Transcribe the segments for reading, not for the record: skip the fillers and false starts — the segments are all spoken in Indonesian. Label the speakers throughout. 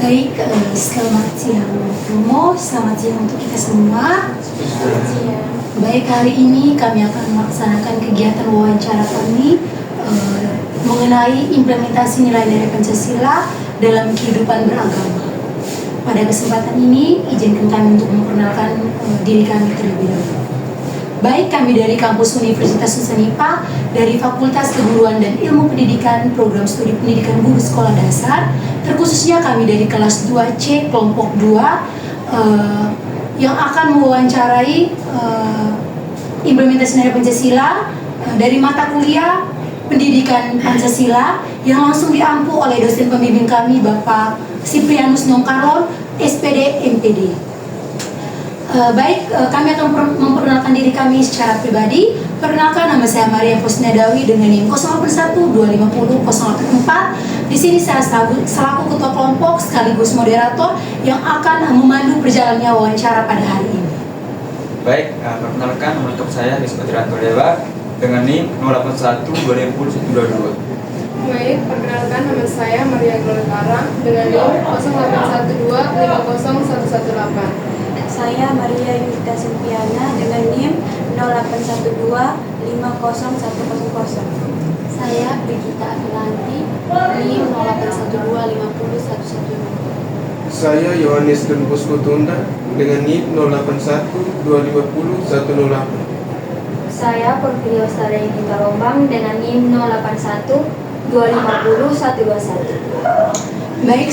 Speaker 1: Baik, selamat siang Romo, selamat siang untuk kita semua. Baik, hari ini kami akan melaksanakan kegiatan wawancara kami mengenai implementasi nilai-nilai Pancasila dalam kehidupan beragama. Pada kesempatan ini, izinkan kami untuk memperkenalkan diri kami terlebih dahulu. Baik, kami dari kampus Universitas Nusanipa, dari Fakultas Keguruan dan Ilmu Pendidikan, Program Studi Pendidikan Guru Sekolah Dasar, terkhususnya kami dari kelas 2C kelompok 2 yang akan mewawancarai implementasi nilai Pancasila dari mata kuliah Pendidikan Pancasila yang langsung diampu oleh dosen pembimbing kami Bapak Siprianus Nongkarol, SPD MPD. Baik, kami akan memperkenalkan diri kami secara pribadi. Perkenalkan, nama saya Maria Posnadawi dengan NIM 081-2050-084. Di sini saya selaku ketua kelompok sekaligus moderator yang akan memandu perjalannya wawancara pada hari ini.
Speaker 2: Baik, perkenalkan untuk saya Rizky Trianto Dewa dengan NIM 081-2050-122.
Speaker 3: Baik, perkenalkan nama saya Maria Glorikara dengan NIM 0812-50118.
Speaker 4: Saya Maria Yunita Sempiana dengan NIM 0812-50100.
Speaker 5: Saya Brigita Afilanti, NIM 0812-50-112.
Speaker 6: Saya Yohanes Denbus Kutunda dengan NIM 081-2040-108.
Speaker 5: Saya Porfirio Staraini Tarombang dengan NIM 081-2050-121.
Speaker 1: Baik,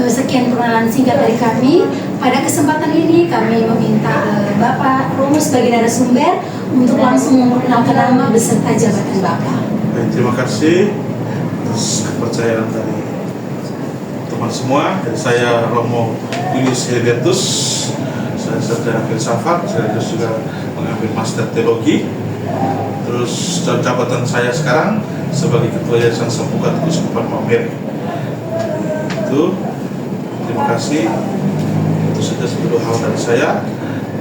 Speaker 1: sekian perkenalan singkat dari kami. Pada kesempatan ini kami meminta Bapak Romo sebagai narasumber untuk langsung memperkenalkan nama beserta jabatan Bapak.
Speaker 7: Baik, terima kasih atas kepercayaan dari teman semua. Dari saya Romo Julius Heribertus, saya sarjana filsafat, saya juga mengambil master teologi. Terus jabatan saya sekarang sebagai Ketua Yayasan Sempukat Keuskupan Maumere. Terima kasih. Itu saja sebelum hal dari saya.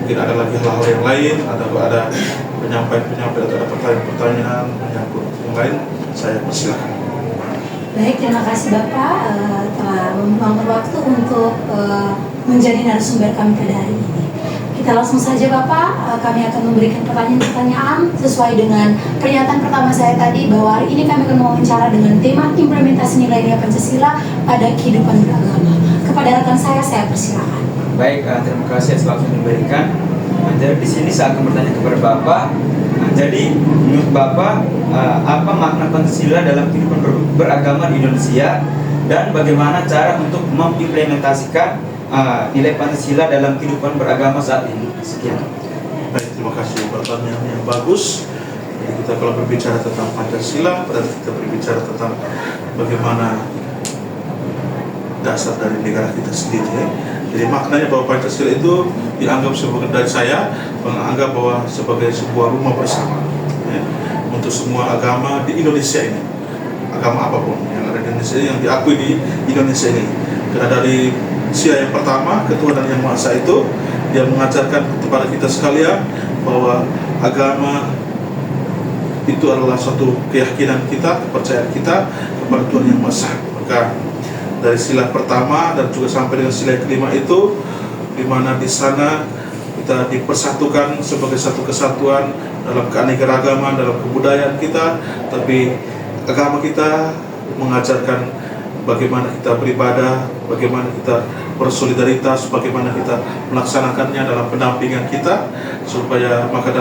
Speaker 7: Mungkin ada lagi hal-hal yang lain, ada penyampaian atau ada pertanyaan menyangkut yang lain, saya persilakan.
Speaker 1: Baik, terima kasih Bapak telah meluangkan waktu untuk menjadi narasumber kami pada hari ini. Kita langsung saja Bapak, kami akan memberikan pertanyaan-pertanyaan sesuai dengan pernyataan pertama saya tadi bahwa hari ini kami akan mewawancara dengan tema implementasi nilai-nilai Pancasila pada kehidupan beragama. Kepada rekan saya persilakan.
Speaker 2: Baik, terima kasih atas waktu yang diberikan. Jadi di sini saya akan bertanya kepada Bapak. Jadi menurut Bapak, apa makna Pancasila dalam kehidupan beragama di Indonesia dan bagaimana cara untuk mengimplementasikan nilai Pancasila dalam kehidupan beragama saat ini? Sekian.
Speaker 7: Baik, terima kasih pertanyaan yang bagus. Jadi kita kalau berbicara tentang Pancasila, berarti kita berbicara tentang bagaimana dasar dari negara kita sendiri. Ya. Jadi maknanya bahwa Pancasila itu dianggap sebagai, dari saya menganggap bahwa sebagai sebuah rumah bersama ya, untuk semua agama di Indonesia ini, agama apapun yang ada di Indonesia ini, yang diakui di Indonesia ini. Karena dari Sia yang pertama, Ketuhanan Yang Maha Esa itu, dia mengajarkan kepada kita sekalian bahwa agama itu adalah suatu keyakinan kita, kepercayaan kita kepada Tuhan Yang Maha Esa. Maka dari sila pertama dan juga sampai dengan sila kelima itu, di mana di sana kita dipersatukan sebagai satu kesatuan dalam keanekaragaman, dalam kebudayaan kita, tapi agama kita mengajarkan bagaimana kita beribadah, bagaimana kita bersolidaritas, bagaimana kita melaksanakannya dalam pendampingan kita, supaya maka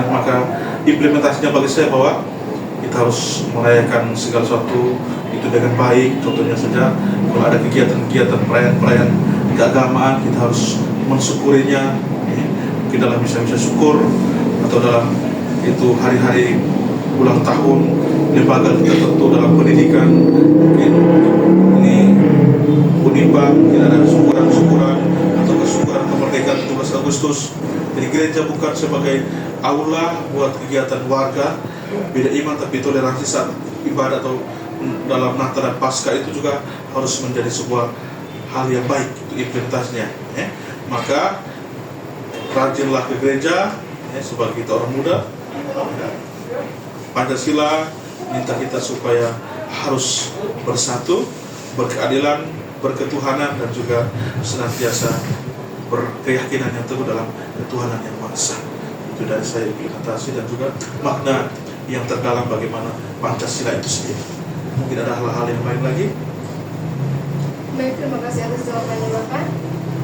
Speaker 7: implementasinya bagi saya bahwa kita harus merayakan segala sesuatu itu dengan baik. Contohnya saja kalau ada kegiatan-kegiatan perayaan-perayaan keagamaan, kita harus mensyukurinya. Mungkin dalam bisa syukur atau dalam itu hari-hari ulang tahun lembaga kita tentu dalam pendidikan, mungkin ini Unipa, mungkin ada syukuran-syukuran atau kesyukuran kemerdekaan 17 Agustus. Jadi gereja bukan sebagai aula buat kegiatan warga beda iman, tapi toleransi saat ibadah atau dalam Natal dan Paskah itu juga harus menjadi sebuah hal yang baik untuk implementasinya. Maka rajinlah ke gereja sebagai kita orang muda. Pancasila minta kita supaya harus bersatu berkeadilan, berketuhanan, dan juga senantiasa berkeyakinan yang teguh dalam ketuhanan yang Maha Esa. Itu dari saya implementasi dan juga makna yang terdalam bagaimana Pancasila itu sendiri. Mungkin ada hal-hal yang lain lagi.
Speaker 3: Baik, terima kasih atas jawabannya Bapak.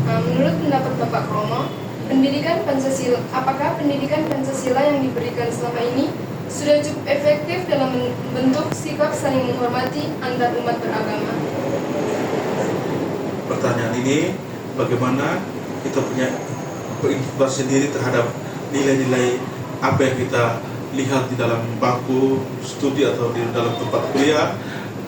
Speaker 3: Menurut pendapat Bapak Kromo, apakah pendidikan Pancasila yang diberikan selama ini sudah cukup efektif dalam membentuk sikap saling menghormati antar umat beragama?
Speaker 7: Pertanyaan ini, bagaimana kita punya berikhtiar sendiri terhadap nilai-nilai apa yang kita lihat di dalam bangku studi atau di dalam tempat kuliah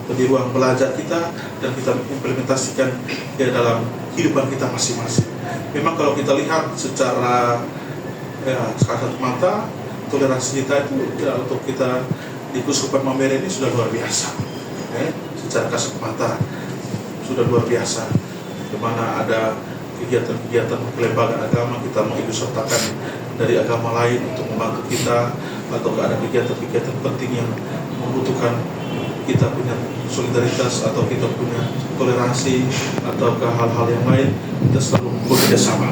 Speaker 7: atau di ruang belajar kita, dan kita implementasikan di dalam kehidupan kita masing-masing. Memang kalau kita lihat secara kasat mata, toleransi kita itu untuk kita di Kuskupan Mambere ini sudah luar biasa. Secara kasat mata sudah luar biasa. Di mana ada kegiatan-kegiatan kelembagaan agama, kita mengikut sertakan dari agama lain untuk membantu kita, atau ada kegiatan-kegiatan penting yang membutuhkan kita punya solidaritas atau kita punya toleransi atau ke hal-hal yang lain, kita selalu bekerja sama.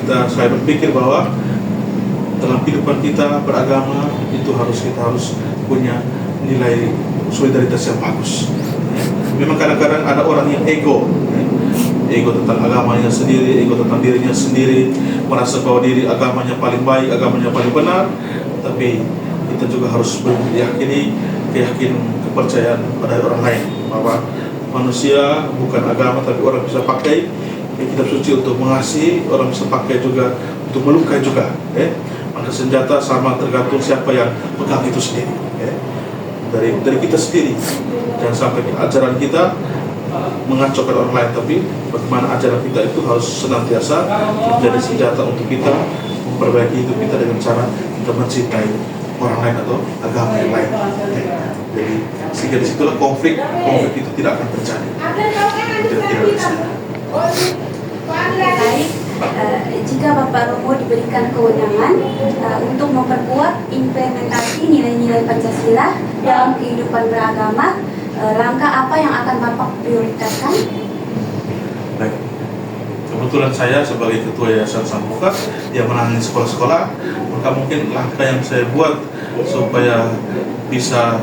Speaker 7: Dan saya berpikir bahwa dalam kehidupan kita beragama itu kita harus punya nilai solidaritas yang bagus. Memang kadang-kadang ada orang yang ego tentang agamanya sendiri, ego tentang dirinya sendiri, merasa bahwa diri agamanya paling baik, agamanya paling benar. Tapi kita juga harus kepercayaan pada orang lain, bahwa manusia bukan agama, tapi orang bisa pakai kitab suci untuk mengasihi, orang bisa pakai juga untuk melukai juga. Maka senjata sama tergantung siapa yang pegang itu sendiri. Dari kita sendiri, jangan sampai ajaran kita mengacaukan orang lain, tapi bagaimana ajaran kita itu harus senantiasa menjadi senjata untuk kita memperbaiki hidup kita dengan cara kita mencintai orang lain atau agama yang lain. Jadi sehingga disitulah konflik itu tidak akan terjadi.
Speaker 4: Baik, jika Bapak Romo diberikan kewenangan untuk memperkuat implementasi nilai-nilai Pancasila dalam kehidupan beragama, langkah apa yang akan Bapak prioritaskan?
Speaker 7: Baik. Kebetulan saya sebagai ketua Yayasan Sang Muka yang menangani sekolah-sekolah, maka mungkin langkah yang saya buat supaya bisa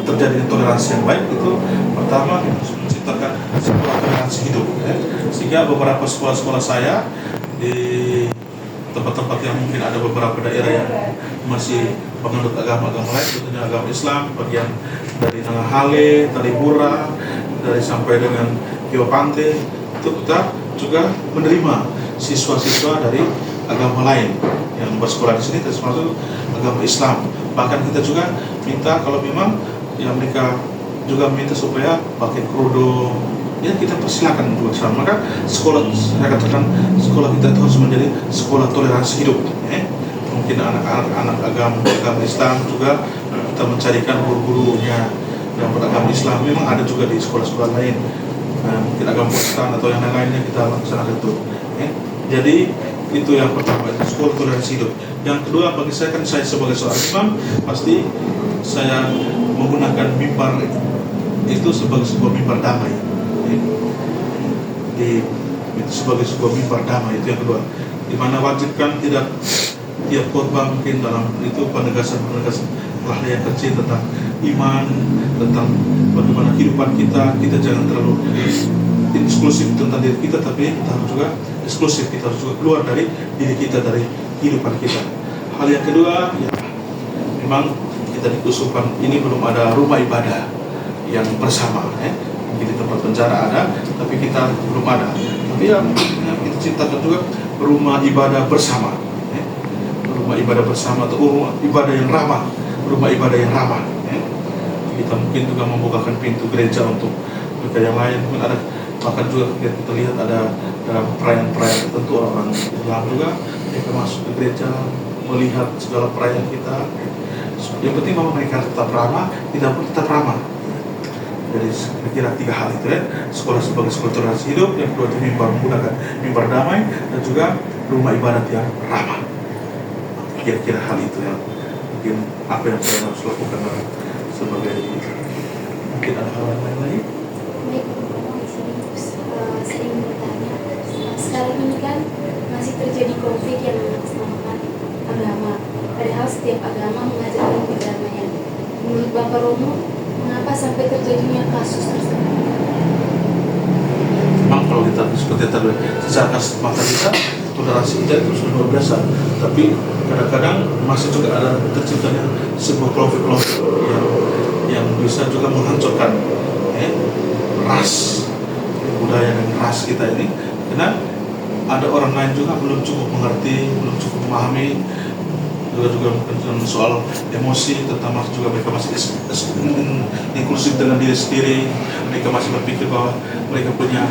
Speaker 7: terjadi toleransi yang baik itu, pertama menciptakan sebuah toleransi hidup. Sehingga beberapa sekolah-sekolah saya di tempat-tempat yang mungkin ada beberapa daerah yang masih menganut agama-agama lain, tentunya agama Islam, bagian dari Nangahale, Talipura, dari sampai dengan Kiwa Pante, itu kita juga menerima siswa-siswa dari agama lain yang bersekolah di sini, termasuk agama Islam. Bahkan kita juga minta kalau memang yang mereka juga minta supaya pakai kerudung, ya kita persilakan juga sama. Maka sekolah, saya katakan sekolah kita itu harus menjadi sekolah toleransi hidup. Mungkin anak-anak agama Islam juga kita mencarikan guru-gurunya yang beragama Islam. Memang ada juga di sekolah-sekolah lain, mungkin agama Protestan atau yang lainnya kita laksanakan itu. Jadi itu yang pertama, sekolah toleransi hidup. Yang kedua, bagi saya kan saya sebagai seorang Islam, pasti saya menggunakan mimbar itu sebagai sebuah mimbar damai. Itu sebagai sebuah mimbar damai, itu yang kedua. Di mana wajibkan tidak tiap khotbah mungkin dalam itu penegasan lahir yang kecil tentang iman, tentang bagaimana kehidupan kita jangan terlalu eksklusif tentang diri kita, tapi kita harus juga eksklusif, kita harus juga keluar dari diri kita, dari kehidupan kita. Hal yang kedua, ya, memang kita di Kuskupan ini belum ada rumah ibadah yang bersama. Mungkin di tempat penjara ada, tapi kita belum ada. Tapi yang kita ciptakan juga rumah ibadah bersama. Rumah ibadah bersama atau rumah ibadah yang ramah, rumah ibadah yang ramah. Kita mungkin juga membukakan pintu gereja untuk mereka yang lain. Mungkin ada, bahkan juga kita lihat ada dalam perayaan-perayaan tertentu orang Islam juga mereka masuk ke gereja melihat segala perayaan kita. Yang penting bahwa mereka tetap ramah, tidak pun tetap ramah. Jadi kira-kira 3 hal itu sekolah sebagai sekolah toleransi hidup, yang kedua itu mimbar, menggunakan mimbar damai, dan juga rumah ibadat yang ramah. Kira-kira hal itu yang mungkin apa yang saya harus lakukan sebagai Mungkin ada hal lain lagi.
Speaker 5: Baik, di sini saya ingin bertanya. Sekarang ini kan masih terjadi konflik yang mengatasnamakan agama. Padahal setiap agama mengajarkan perdamaian. Menurut Bapak Romo, mengapa sampai terjadinya kasus tersebut?
Speaker 7: Memang kalau kita seperti tadi secara kasat mata kita toleransi kita itu sudah luar biasa, tapi kadang-kadang masih juga ada terciptanya sebuah kelompok-kelompok yang bisa juga menghancurkan ras budaya dan ras kita ini, karena ada orang lain juga belum cukup mengerti, belum cukup memahami juga mungkin soal emosi, tentang juga mereka masih inklusif dengan diri sendiri, mereka masih berpikir bahwa mereka punya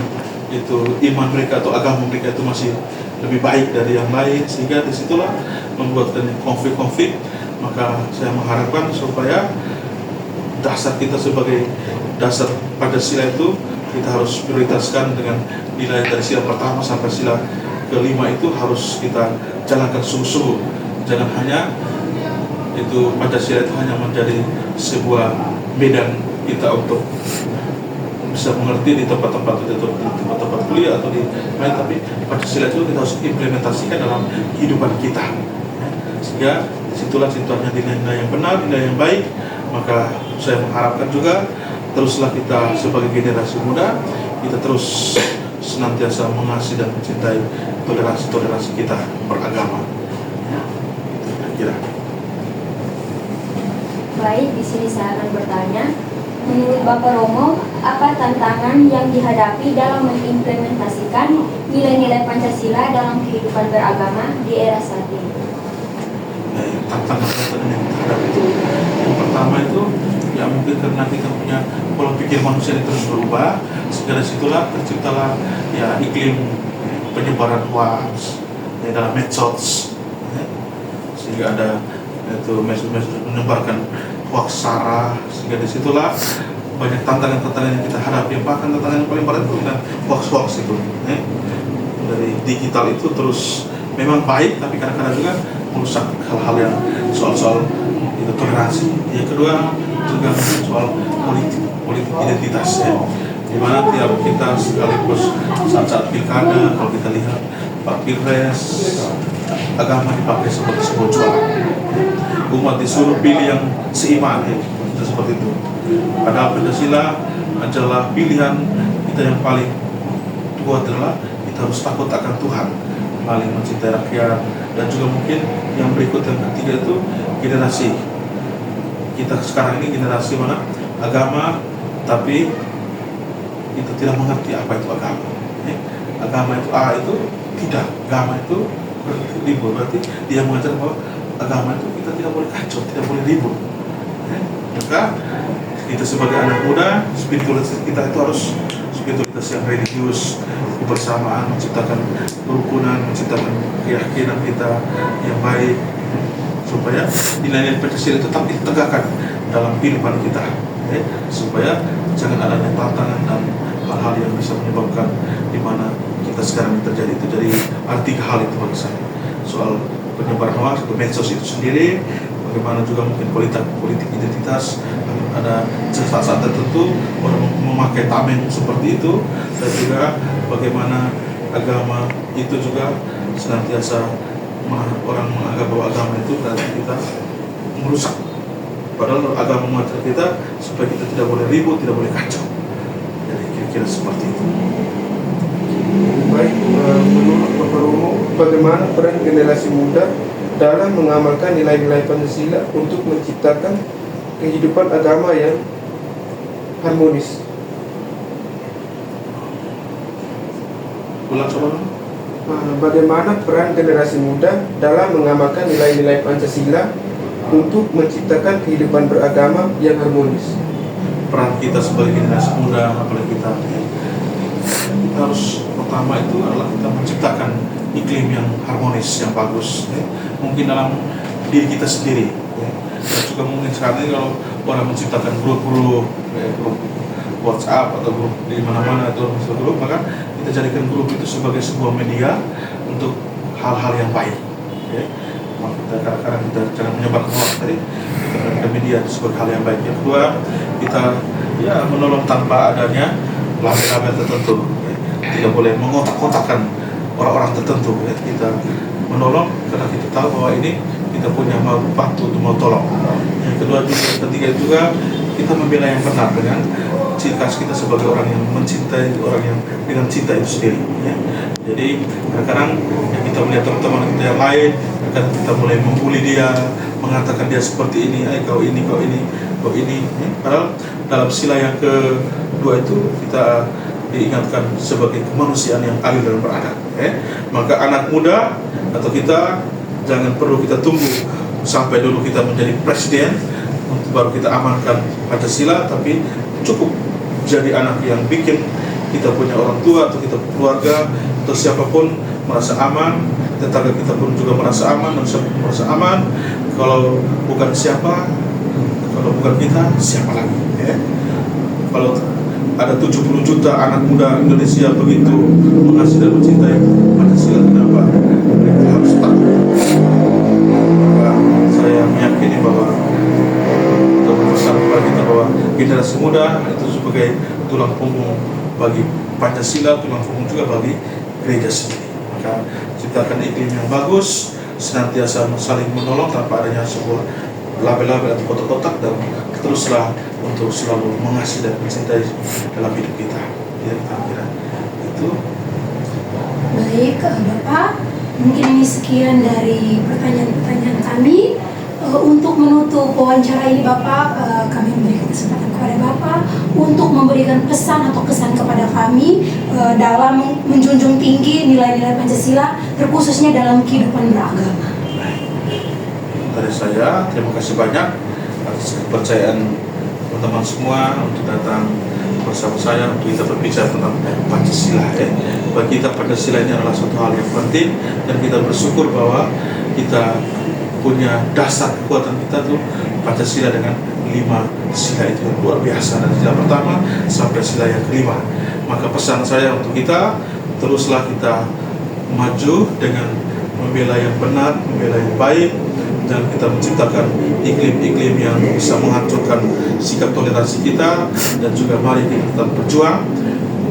Speaker 7: itu iman mereka atau agama mereka itu masih lebih baik dari yang lain, sehingga disitulah membuatkan konflik-konflik. Maka saya mengharapkan supaya dasar kita sebagai dasar Pancasila itu kita harus prioritaskan dengan nilai dari sila pertama sampai sila kelima itu harus kita jalankan sungguh-sungguh. Jangan hanya itu Pancasila itu hanya menjadi sebuah medan kita untuk bisa mengerti di tempat-tempat kuliah atau di lain, tapi Pancasila itu kita harus implementasikan dalam kehidupan kita, sehingga disitulah situasinya nilai-nilai yang benar, nilai yang baik. Maka saya mengharapkan juga teruslah kita sebagai generasi muda kita terus senantiasa mengasihi dan mencintai toleransi kita beragama. Kira.
Speaker 5: Baik, di sini saya akan bertanya. Menurut Bapak Romo, apa tantangan yang dihadapi dalam mengimplementasikan nilai-nilai Pancasila dalam kehidupan beragama di era saat ini?
Speaker 7: Tantangan yang kita hadapi itu, yang pertama itu ya mungkin karena kita punya pola pikir manusia yang terus berubah, sehingga dari situlah terciptalah ya iklim penyebaran hoax dalam medsos, sehingga ada itu medsos menyebarkan hoax sara, sehingga disitulah banyak tantangan-tantangan yang kita hadapi. Bahkan tantangan yang paling berat itu kan hoax itu dari digital itu terus memang baik, tapi kadang-kadang juga merusak hal-hal yang soal itu toleransi. Yang kedua juga soal politik identitas di mana tiap kita sekaligus saat pilkada, kalau kita lihat Pak Pilpres, agama dipakai sebagai sebuah jualan. Umat disuruh pilih yang seiman, seperti itu. Padahal Pancasila adalah pilihan kita yang paling kuat, adalah kita harus takut akan Tuhan, paling mencintai rakyat, dan juga mungkin yang berikut yang ketiga itu generasi kita sekarang ini, generasi mana agama tapi kita tidak mengerti apa itu agama. Agama itu itu tidak, agama itu ribut, berarti dia mengajar bahwa agama itu kita tidak boleh kacau, tidak boleh ribut. Maka kita sebagai anak muda, spiritualitas kita itu harus spiritualitas yang religius, kebersamaan, menciptakan kerukunan, menciptakan keyakinan kita yang baik, supaya nilai-nilai Pancasila tetap ditegakkan dalam kehidupan kita, supaya jangan adanya tantangan dan hal-hal yang bisa menyebabkan di mana kita sekarang terjadi itu. Jadi arti hal itu bagi saya soal penyebaran hoax atau medsos itu sendiri, bagaimana juga mungkin politik identitas, ada saat-saat tertentu orang memakai tameng seperti itu, dan juga bagaimana agama itu juga senantiasa orang menganggap bahwa agama itu berarti kita merusak, padahal agama mengajar kita supaya kita tidak boleh ribut, tidak boleh kacau. Jadi kira-kira seperti itu.
Speaker 6: Baik, menurut Bapak Romo, bagaimana peran generasi muda dalam mengamalkan nilai-nilai Pancasila untuk menciptakan kehidupan agama yang harmonis?
Speaker 7: Ulang coba.
Speaker 6: Bagaimana peran generasi muda dalam mengamalkan nilai-nilai Pancasila untuk menciptakan kehidupan beragama yang harmonis?
Speaker 7: Peran kita sebagai generasi muda, apalagi kita harus pertama itu adalah kita menciptakan iklim yang harmonis, yang bagus, mungkin dalam diri kita sendiri, dan juga mungkin sekarang ini kalau orang menciptakan grup WhatsApp atau grup di mana-mana atau grup, maka kita jadikan grup itu sebagai sebuah media untuk hal-hal yang baik, Kadang-kadang kita jangan menyebarkan hoax tadi, kita berikan media sebagai hal yang baik. Yang kedua, kita menolong tanpa adanya label-label tertentu. Tidak boleh mengotak-kotakan orang-orang tertentu. Kita menolong karena kita tahu bahwa ini kita punya mau bantu untuk mau tolong. Yang kedua juga, ketiga juga kita membela yang benar dengan ciri khas kita sebagai orang yang mencintai orang yang dengan cinta itu sendiri. Jadi kadang-kadang kita melihat teman-teman kita yang lain, kadang kita mulai membuli dia, mengatakan dia seperti ini, kau ini. Padahal dalam sila yang kedua itu kita diingatkan sebagai kemanusiaan yang adil dan beradab. Maka anak muda atau kita jangan perlu kita tunggu sampai dulu kita menjadi presiden untuk baru kita amankan Pancasila, tapi cukup jadi anak yang bikin kita punya orang tua atau kita keluarga atau siapapun merasa aman, tetangga kita pun juga merasa aman, dan siapa merasa aman. Kalau bukan kita, siapa lagi? Kalau ada 70 juta anak muda Indonesia begitu mengasihi dan mencintai Pancasila, kenapa mereka harus takut? Maka saya meyakini bahwa untuk berpesan kepada kita bahwa generasi muda itu sebagai tulang punggung bagi Pancasila, tulang punggung juga bagi gereja sendiri. Maka ciptakan iklim yang bagus, senantiasa saling menolong tanpa adanya sebuah label-label atau kotak-kotak, dan teruslah untuk selalu mengasihi dan mencintai dalam hidup kita. Kira-kira itu.
Speaker 1: Baik, Bapak, mungkin ini sekian dari pertanyaan-pertanyaan kami. Untuk menutup wawancara ini, Bapak, kami memberikan kesempatan kepada Bapak untuk memberikan pesan atau kesan kepada kami dalam menjunjung tinggi nilai-nilai Pancasila, terkhususnya dalam kehidupan beragama.
Speaker 7: Dari saya, terima kasih banyak atas kepercayaan teman-teman semua untuk datang bersama saya untuk kita berbicara tentang Pancasila. Bagi kita Pancasila ini adalah suatu hal yang penting, dan kita bersyukur bahwa kita punya dasar kekuatan kita tuh Pancasila dengan 5 sila itu yang luar biasa, dari sila pertama sampai sila yang kelima. Maka pesan saya untuk kita, teruslah kita maju dengan membela yang benar, membela yang baik, dan kita menciptakan iklim-iklim yang bisa menghancurkan sikap toleransi kita, dan juga mari kita tetap berjuang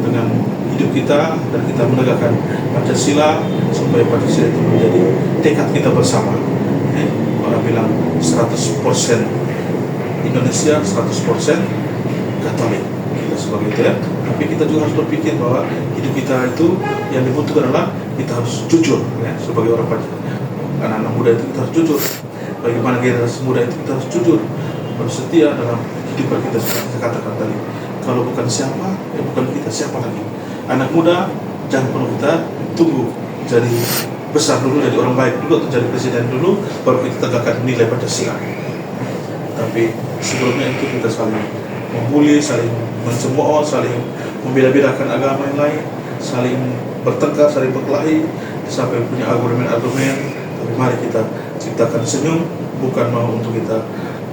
Speaker 7: dengan hidup kita, dan kita menegakkan Pancasila supaya Pancasila itu menjadi tekad kita bersama. Orang bilang 100% Indonesia, 100% Katolik, kita sebagai itu ya. Tapi kita juga harus berpikir bahwa hidup kita itu yang dibutuhkan adalah kita harus jujur ya, sebagai orang Pancasila. Anak-anak muda itu kita harus jujur. Bagaimana generasi muda itu kita harus jujur, harus setia dalam kehidupan kita. Seperti saya katakan tadi, kalau bukan siapa, bukan kita, siapa lagi? Anak muda jangan perlu kita tunggu jadi besar dulu, jadi orang baik dulu, atau jadi presiden dulu, baru kita tegakkan nilai Pancasila. Tapi sebelumnya itu kita saling membuli, saling mencemooh, saling membeda-bedakan agama yang lain, saling bertengkar, saling berkelahi, sampai punya argumen-argumen. Tapi mari kita ciptakan senyum, bukan mau untuk kita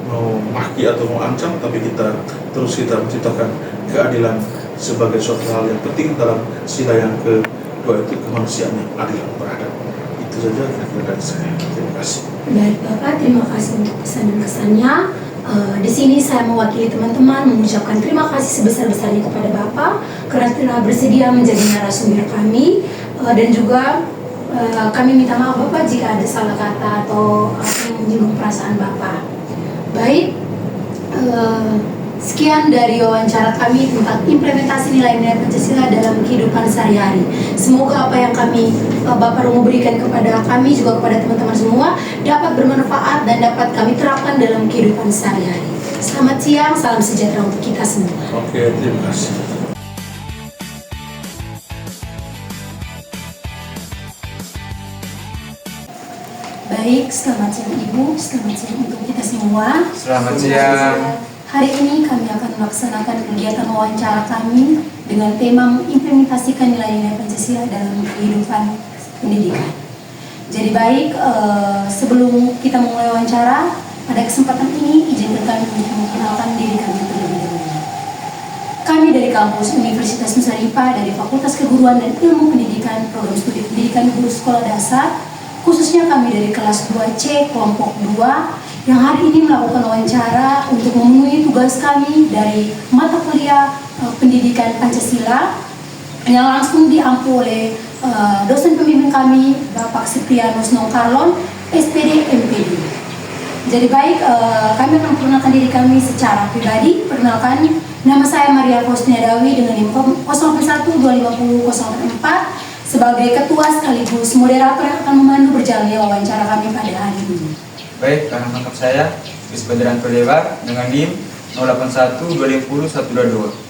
Speaker 7: mau maki atau mau ancam, tapi kita menciptakan keadilan sebagai suatu hal yang penting dalam sila yang kedua, itu kemanusiaan yang adil dan beradab. Itu saja kira-kira dari saya. Terima kasih.
Speaker 1: Baik Bapak, terima kasih untuk pesan dan kesannya. Di sini saya mewakili teman-teman mengucapkan terima kasih sebesar-besarnya kepada Bapak karena telah bersedia menjadi narasumber kami, dan juga kami minta maaf Bapak jika ada salah kata atau yang menyinggung perasaan Bapak. Baik, sekian dari wawancara kami tentang implementasi nilai-nilai Pancasila dalam kehidupan sehari-hari. Semoga apa yang Bapak Romo berikan kepada kami, juga kepada teman-teman semua, dapat bermanfaat dan dapat kami terapkan dalam kehidupan sehari-hari. Selamat siang, salam sejahtera untuk kita semua.
Speaker 7: Oke, terima kasih.
Speaker 1: Baik, selamat siang Ibu, selamat siang untuk kita semua.
Speaker 2: Selamat siang.
Speaker 1: Hari ini kami akan melaksanakan kegiatan wawancara kami dengan tema mengimplementasikan nilai-nilai Pancasila dalam kehidupan pendidikan. Jadi baik, sebelum kita memulai wawancara, pada kesempatan ini izinkan kami untuk memperkenalkan diri kami terlebih dahulu. Kami dari kampus Universitas Nusa Dipa dari Fakultas Keguruan dan Ilmu Pendidikan, Program Studi Pendidikan Guru Sekolah Dasar, khususnya kami dari kelas 2C kelompok 2 yang hari ini melakukan wawancara untuk memenuhi tugas kami dari mata kuliah pendidikan Pancasila yang langsung diampu oleh dosen pembimbing kami Bapak Siprianus Nongkarlon, SPD MPD. Jadi baik, kami akan memperkenalkan diri kami secara pribadi. Perkenalkan, nama saya Maria Faustina Dawi dengan NIM 08125004 sebagai ketua sekaligus moderator yang akan memandu berjalannya wawancara kami pada hari ini.
Speaker 2: Baik, nama lengkap saya Wisbadran Perdebar dengan NIM 0812500122.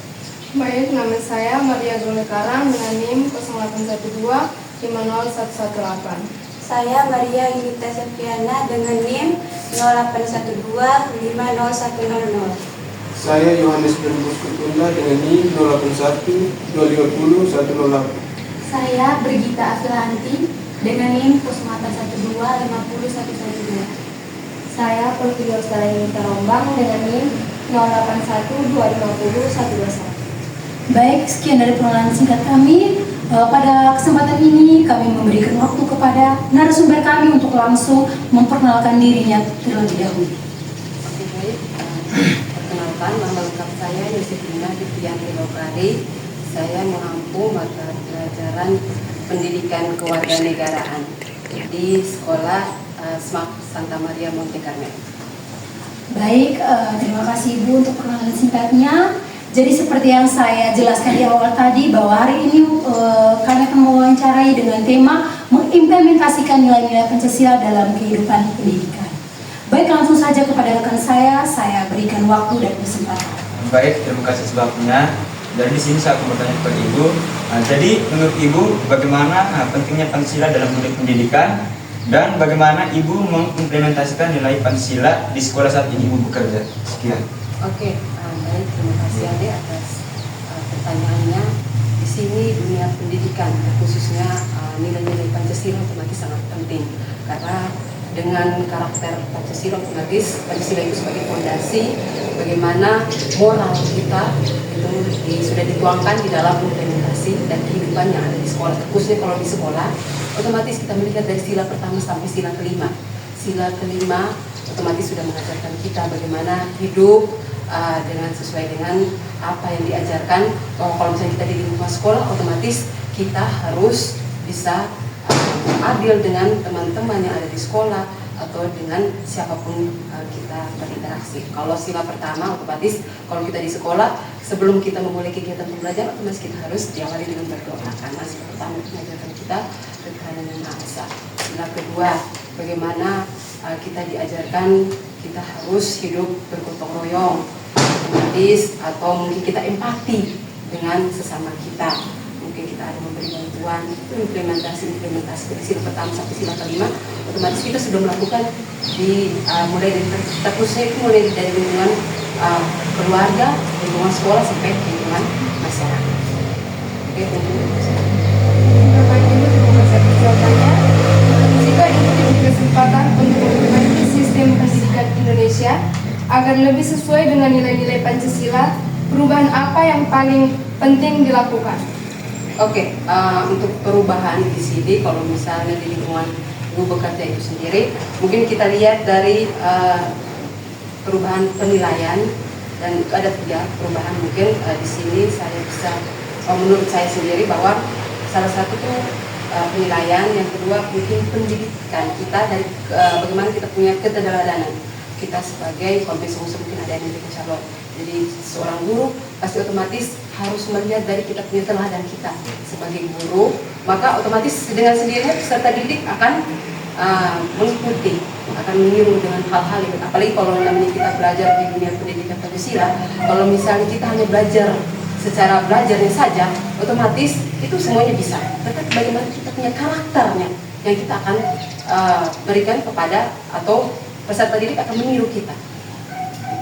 Speaker 3: Baik, nama saya Maria Grone Karang dengan NIM 0812-50118.
Speaker 4: Saya Maria Yunita Septiana dengan NIM 0812-50100.
Speaker 6: Saya Yohanes Bermus Kutunda dengan NIM 081250-108.
Speaker 5: Saya Brigita Afilanti dengan NIM 0812-50112.
Speaker 8: Saya Putri Australia Rombang dengan NIM 081250-121.
Speaker 1: Baik, sekian dari perkenalan singkat kami. Pada kesempatan ini kami memberikan waktu kepada narasumber kami untuk langsung memperkenalkan dirinya terlebih dahulu.
Speaker 9: Oke, baik. Perkenalkan, nama lengkap saya Yosefina Dipianti Lokari. Saya mengampu mata pelajaran pendidikan kewarganegaraan di sekolah SMAK Santa Maria Monte Carmel.
Speaker 1: Baik, terima kasih Ibu untuk perkenalan singkatnya. Jadi seperti yang saya jelaskan di awal tadi bahwa hari ini kami akan mewawancarai dengan tema mengimplementasikan nilai-nilai Pancasila dalam kehidupan pendidikan. Baik, langsung saja kepada rekan saya berikan waktu dan kesempatan.
Speaker 2: Baik, terima kasih sebabnya. Dari sini saya akan bertanya kepada Ibu. Jadi menurut Ibu bagaimana pentingnya Pancasila dalam dunia pendidikan dan bagaimana Ibu mengimplementasikan nilai Pancasila di sekolah saat ini Ibu bekerja? Sekian.
Speaker 9: Oke, baik, terima kasih Ade atas pertanyaannya. Di sini dunia pendidikan, khususnya nilai-nilai Pancasila otomatis sangat penting karena dengan karakter Pancasila otomatis Pancasila itu sebagai fondasi bagaimana moral kita itu sudah dituangkan di dalam implementasi dan kehidupan yang ada di sekolah. Khususnya kalau di sekolah, otomatis kita melihat dari sila pertama sampai sila kelima. Sila kelima otomatis sudah mengajarkan kita bagaimana hidup dengan sesuai dengan apa yang diajarkan. Kalau misalnya kita di lingkungan sekolah, otomatis kita harus bisa adil dengan teman-teman yang ada di sekolah atau dengan siapapun kita berinteraksi. Kalau sila pertama otomatis kalau kita di sekolah sebelum kita memulai kegiatan pembelajaran otomatis kita harus diawali dengan berdoa karena sila pertama itu mengajarkan kita ketuhanan yang Maha Esa. Sila kedua, bagaimana kita diajarkan kita harus hidup bergotong royong, otomatis atau mungkin kita empati dengan sesama kita. Mungkin kita ada memberi bantuan, itu implementasi dari sila pertama sampai sila kelima, otomatis kita sudah melakukan mulai dari khususnya itu mulai dari lingkungan keluarga, lingkungan sekolah sampai lingkungan masyarakat. Oke,
Speaker 3: Bapak Ibu, terima kasih jawabannya. Jika Ibu diberi kesempatan untuk memperbaiki sistem pendidikan Indonesia agar lebih sesuai dengan nilai-nilai Pancasila, perubahan apa yang paling penting dilakukan?
Speaker 9: Oke, untuk perubahan di sini, kalau misalnya di lingkungan Ibu bekerja itu sendiri, mungkin kita lihat dari perubahan penilaian dan ada 3 perubahan mungkin di sini saya bisa menurut saya sendiri bahwa salah satu itu penilaian, yang kedua mungkin pendidikan kita dari bagaimana kita punya keteladanan kita sebagai kompetensi unsur mungkin ada yang menjadi calon. Jadi seorang guru pasti otomatis harus melihat dari kita punya teladan kita sebagai guru, maka otomatis dengan sendirinya peserta didik akan mengikuti, akan meniru dengan hal-hal yang apalagi kalau namanya kita belajar di dunia pendidikan Pancasila. Kalau misalnya kita hanya belajar secara belajarnya saja, otomatis itu semuanya bisa. Tetapi bagaimana kita punya karakternya yang kita akan berikan kepada atau peserta didik akan meniru kita.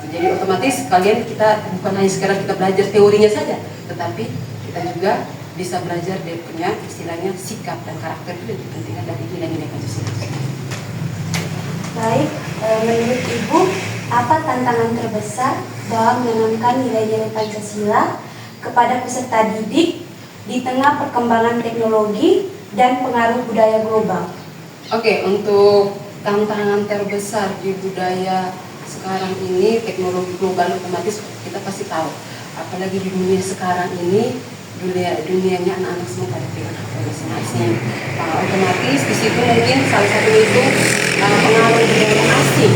Speaker 9: Jadi otomatis kalian kita bukan hanya sekarang kita belajar teorinya saja, tetapi kita juga bisa belajar dari punya istilahnya sikap dan karakter itu yang pentingnya dari nilai-nilai Pancasila.
Speaker 4: Baik, menurut Ibu, apa tantangan terbesar dalam menanamkan nilai-nilai Pancasila kepada peserta didik di tengah perkembangan teknologi dan pengaruh budaya global?
Speaker 9: Oke, untuk tantangan terbesar di budaya sekarang ini, teknologi global otomatis kita pasti tahu. Apalagi di dunia sekarang ini, dunianya anak-anak semua pada pegang HP masing-masing. Otomatis di situ mungkin salah satu itu pengaruh budaya asing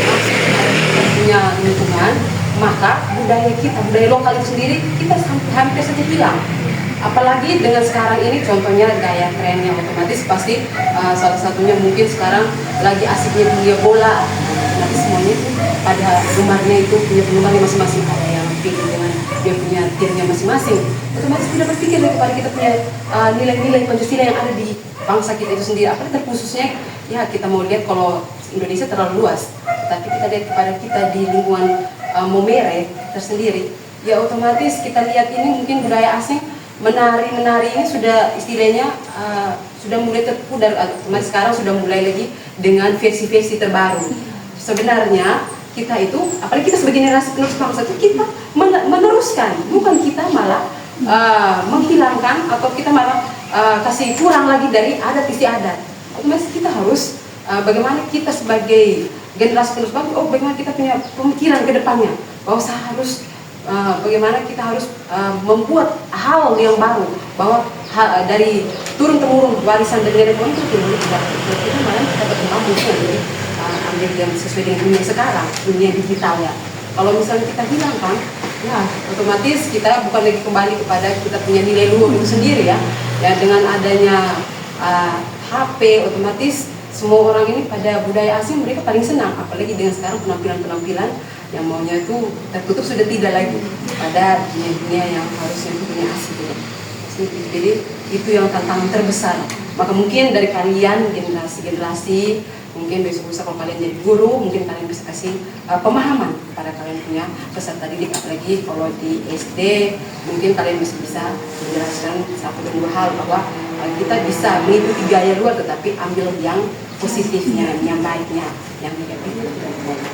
Speaker 9: masuk pada kita punya lingkungan, maka budaya kita, budaya lokal itu sendiri kita hampir saja hilang. Apalagi dengan sekarang ini contohnya gaya trennya otomatis pasti salah satunya mungkin sekarang lagi asiknya dunia bola, nanti semuanya pada gemarnya itu punya penggemarnya masing-masing, ada yang pilih dengan dia punya timnya masing-masing, otomatis tidak berpikir lagi kepada kita punya nilai-nilai Pancasila yang ada di bangsa kita itu sendiri. Apalagi terkhususnya ya kita mau lihat kalau Indonesia terlalu luas, tapi kita lihat kepada kita di lingkungan Momere tersendiri, ya otomatis kita lihat ini mungkin budaya asing menari ini sudah istilahnya sudah mulai terpudar, otomatis sekarang sudah mulai lagi dengan versi-versi terbaru. Sebenarnya kita itu, apalagi kita sebagai generasi penerus bangsa itu kita meneruskan, bukan kita malah menghilangkan atau kita malah kasih kurang lagi dari adat istiadat. Otomatis kita harus bagaimana kita sebagai generasi penerus bangsa, bagaimana kita punya pemikiran ke depannya bahwa harus bagaimana kita harus membuat hal yang baru, bahwa dari turun temurun warisan dari nenek moyang itu kita malah kita berkembang mungkin ambil yang sesuai dengan dunia sekarang, dunia digital ya. Kalau misalnya kita hilangkan, ya otomatis kita bukan lagi kembali kepada kita punya nilai luhur itu sendiri ya. Ya dengan adanya HP otomatis semua orang ini pada budaya asing mereka paling senang, apalagi dengan sekarang penampilan-penampilan yang maunya itu tertutup sudah tidak lagi pada dunia-dunia yang harusnya dunia asing. Jadi itu yang tantangan terbesar. Maka mungkin dari kalian generasi-generasi, mungkin besok-besok kalau kalian jadi guru, mungkin kalian bisa kasih pemahaman kepada kalian punya peserta didik, apalagi kalau di SD, mungkin kalian bisa menjelaskan satu dan dua hal bahwa kita bisa mengikuti gaya luar, tetapi ambil yang positifnya, yang baiknya, yang negatifnya tidak boleh.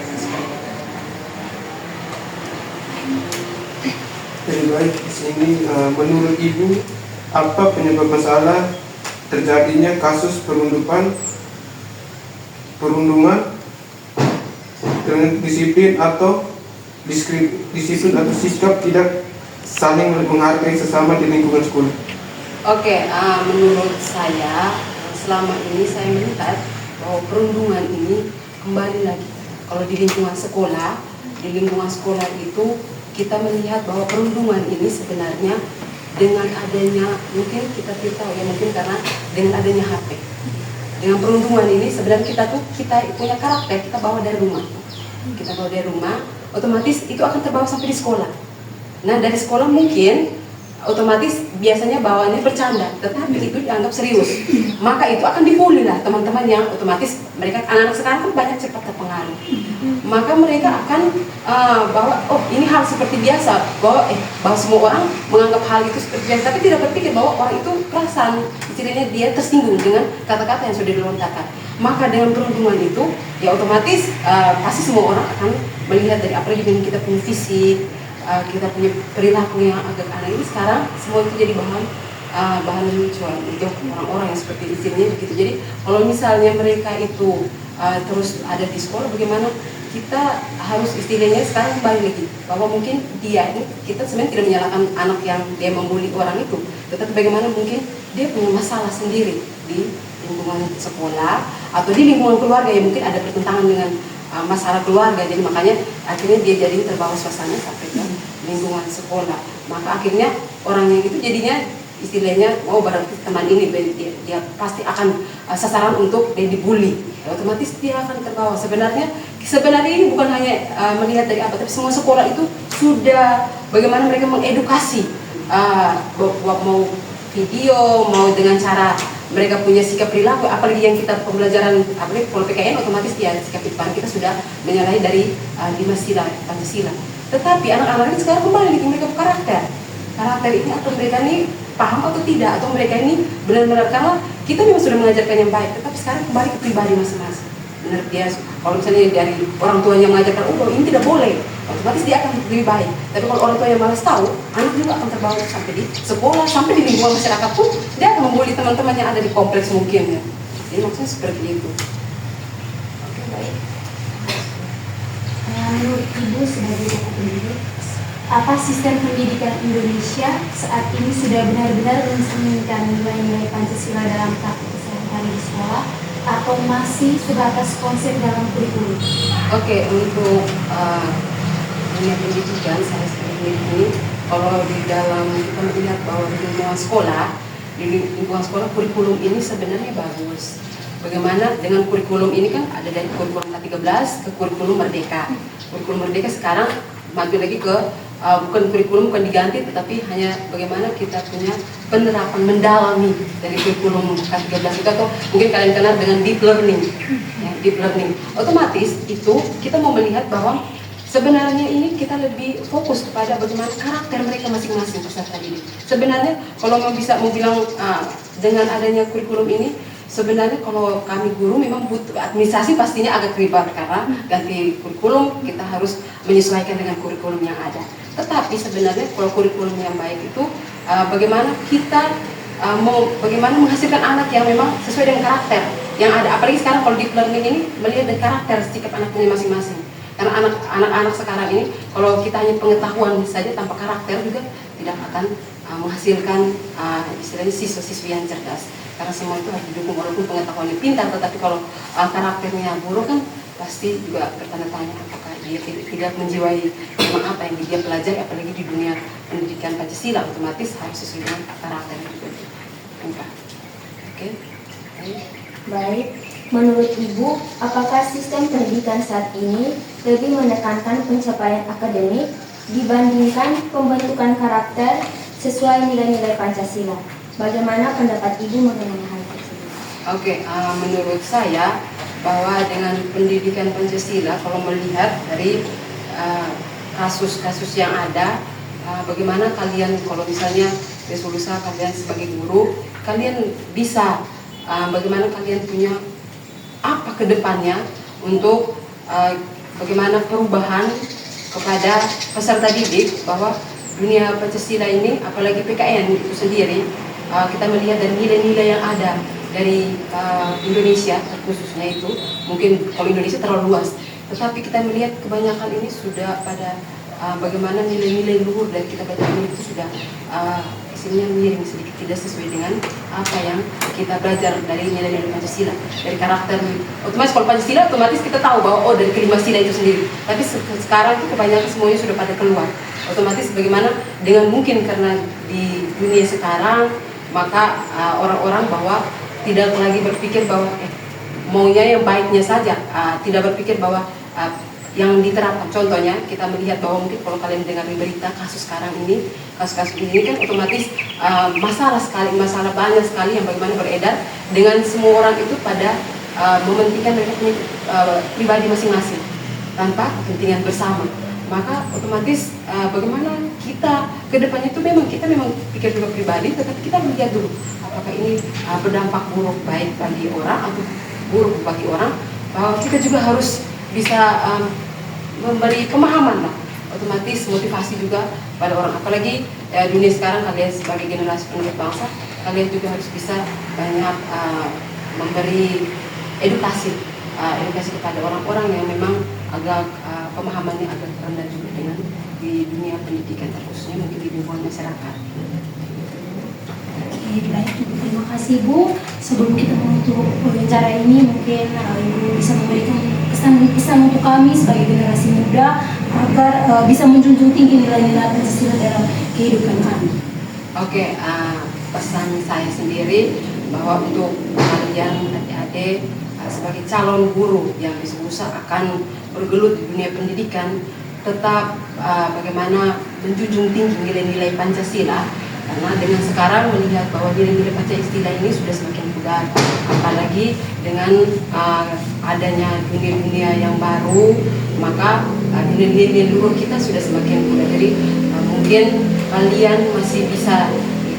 Speaker 6: Jadi baik, di sini menurut Ibu apa penyebab masalah terjadinya kasus perundungan dengan disiplin atau disiplin atau sikap tidak saling menghargai sesama di lingkungan sekolah?
Speaker 9: Oke, menurut saya selama ini saya melihat bahwa perundungan ini kembali lagi kalau di lingkungan sekolah itu kita melihat bahwa perundungan ini sebenarnya dengan adanya, mungkin kita tahu ya, mungkin karena dengan adanya HP, dengan perundungan ini sebenarnya kita punya karakter, kita bawa dari rumah, otomatis itu akan terbawa sampai di sekolah. Nah dari sekolah mungkin otomatis biasanya bawaannya bercanda, tetapi itu dianggap serius, maka itu akan dibully lah teman-teman yang otomatis mereka anak-anak sekarang kan banyak cepat terpengaruh, maka mereka akan bahwa ini hal seperti biasa, bahwa semua orang menganggap hal itu seperti biasa, tapi tidak berpikir bahwa orang itu perasaan, istilahnya dia tersinggung dengan kata-kata yang sudah dilontarkan. Maka dengan perundungan itu ya otomatis pasti semua orang akan melihat dari apalagi dengan kita punya fisik, kita punya perilaku yang agak aneh ini sekarang semua itu jadi bahan lucuan untuk orang-orang yang seperti istilahnya begitu. Jadi kalau misalnya mereka itu terus ada di sekolah, bagaimana kita harus istilahnya sekarang kembali lagi bahwa mungkin dia ini, kita sebenarnya tidak menyalahkan anak yang dia membuli orang itu, tetapi bagaimana mungkin dia punya masalah sendiri di lingkungan sekolah atau di lingkungan keluarga yang mungkin ada pertentangan dengan masalah keluarga, jadi makanya akhirnya dia jadi terbawa suasana sampai ke lingkungan sekolah. Maka akhirnya orang yang itu jadinya istilahnya berarti teman ini dia pasti akan sasaran untuk dia dibully, otomatis dia akan terbawa. Sebenarnya ini bukan hanya melihat dari apa, tapi semua sekolah itu sudah bagaimana mereka mengedukasi, mau video, mau dengan cara mereka punya sikap perilaku, apalagi yang kita pembelajaran, apalagi kalau PKN otomatis ya sikap depan kita sudah menyalahi dari 5 sila Pancasila. Tetapi anak-anak ini sekarang kembali lagi mereka karakter ini, atau mereka ini paham atau tidak, atau mereka ini benar-benar, karena kita memang sudah mengajarkan yang baik, tetapi sekarang kembali ke pribadi masing-masing. Benar dia, kalau misalnya dari orang tuanya mengajarkan, ini tidak boleh, otomatis dia akan lebih baik. Tapi kalau orang tua yang malas tahu, anak juga akan terbawa sampai di sekolah, sampai di lingkungan masyarakat pun dia akan membuli teman-teman yang ada di kompleks mungkin ya. Jadi maksudnya seperti itu.
Speaker 8: Oke, baik.
Speaker 1: Menurut Ibu sebagai tokoh pendidik, apa sistem pendidikan Indonesia saat ini sudah benar-benar mencerminkan nilai-nilai Pancasila dalam praktik sehari-hari di sekolah atau masih sebatas konsep dalam kurikulum?
Speaker 9: Oke, untuk dunia pendidikan saya seperti ini, kalau di dalam kita melihat bahwa di lingkungan sekolah kurikulum ini sebenarnya bagus. Bagaimana dengan kurikulum ini kan ada dari kurikulum K13 ke kurikulum Merdeka. Kurikulum Merdeka sekarang maju lagi ke bukan kurikulum, bukan diganti, tetapi hanya bagaimana kita punya penerapan mendalami dari kurikulum K13 itu, atau mungkin kalian kenal dengan deep learning. Ya, deep learning. Otomatis itu kita mau melihat bahwa sebenarnya ini kita lebih fokus kepada bagaimana karakter mereka masing-masing peserta didik. Sebenarnya kalau mau bilang dengan adanya kurikulum ini, sebenarnya kalau kami guru memang butuh administrasi pastinya agak ribet karena ganti kurikulum, kita harus menyesuaikan dengan kurikulum yang ada. Tetapi sebenarnya kalau kurikulum yang baik itu bagaimana kita bagaimana menghasilkan anak yang memang sesuai dengan karakter yang ada. Apalagi sekarang kalau deep learning ini melihat dari karakter sikap anaknya masing-masing. Karena anak-anak sekarang ini kalau kita hanya pengetahuan saja tanpa karakter juga tidak akan menghasilkan istilahnya siswa-siswi yang cerdas. Karena semua itu harus didukung, walaupun pengetahuannya pintar, tetapi kalau karakternya buruk kan pasti juga bertanda tanya apakah dia tidak menjiwai memang apa yang dia pelajari, apalagi di dunia pendidikan Pancasila otomatis harus sesuai dengan karakternya juga. Oke.
Speaker 8: Baik, menurut Ibu, apakah sistem pendidikan saat ini lebih menekankan pencapaian akademik dibandingkan pembentukan karakter sesuai nilai-nilai Pancasila? Bagaimana pendapat Ibu mengenai hal tersebut?
Speaker 9: Oke, menurut saya bahwa dengan pendidikan Pancasila, kalau melihat dari kasus-kasus yang ada, bagaimana kalian kalau misalnya resolusa kalian sebagai guru, kalian bisa bagaimana kalian punya apa ke depannya untuk bagaimana perubahan kepada peserta didik, bahwa dunia Pancasila ini apalagi PKN itu sendiri, kita melihat dari nilai-nilai yang ada dari Indonesia khususnya itu, mungkin kalau Indonesia terlalu luas, tetapi kita melihat kebanyakan ini sudah pada bagaimana nilai-nilai luhur dari kita baca ini itu sudah hasilnya miring sedikit, tidak sesuai dengan apa yang kita belajar dari nilai-nilai Pancasila, dari karakter. Otomatis kalau Pancasila otomatis kita tahu bahwa dari kelima sila itu sendiri, tapi sekarang itu kebanyakan semuanya sudah pada keluar. Otomatis bagaimana dengan mungkin karena di dunia sekarang maka orang-orang bahwa tidak lagi berpikir bahwa maunya yang baiknya saja, tidak berpikir bahwa yang diterapkan. Contohnya kita melihat bahwa mungkin kalau kalian dengar di berita kasus sekarang ini, kasus-kasus ini kan otomatis masalah banyak sekali yang bagaimana beredar dengan semua orang itu pada mementingkan mereka punya pribadi masing-masing tanpa kepentingan bersama. Maka otomatis bagaimana kita ke depannya itu kita memang pikir juga pribadi, tetapi kita melihat dulu apakah ini berdampak buruk baik bagi orang atau buruk bagi orang, bahwa kita juga harus bisa memberi pemahaman lah, otomatis motivasi juga pada orang, apalagi dunia sekarang kalian sebagai generasi penerus bangsa, kalian juga harus bisa banyak memberi edukasi kepada orang-orang yang memang agak pemahamannya agak rendah juga dengan di dunia pendidikan, khususnya mungkin di lingkungan masyarakat.
Speaker 1: Oke, baik, terima kasih Bu. Sebelum kita menutup wawancara ini, mungkin Ibu bisa memberikan pesan-pesan untuk kami sebagai generasi muda agar bisa menjunjung tinggi nilai-nilai Pancasila dalam kehidupan kami.
Speaker 9: Oke, pesan saya sendiri bahwa untuk kalian adik-adik sebagai calon guru yang bisa akan bergelut di dunia pendidikan, tetap bagaimana menjunjung tinggi nilai-nilai Pancasila, karena dengan sekarang melihat bahwa nilai-nilai Pancasila ini sudah semakin pudar, apalagi dengan adanya dunia-dunia yang baru, maka nilai-nilai luhur kita sudah semakin pudar. Jadi mungkin kalian masih bisa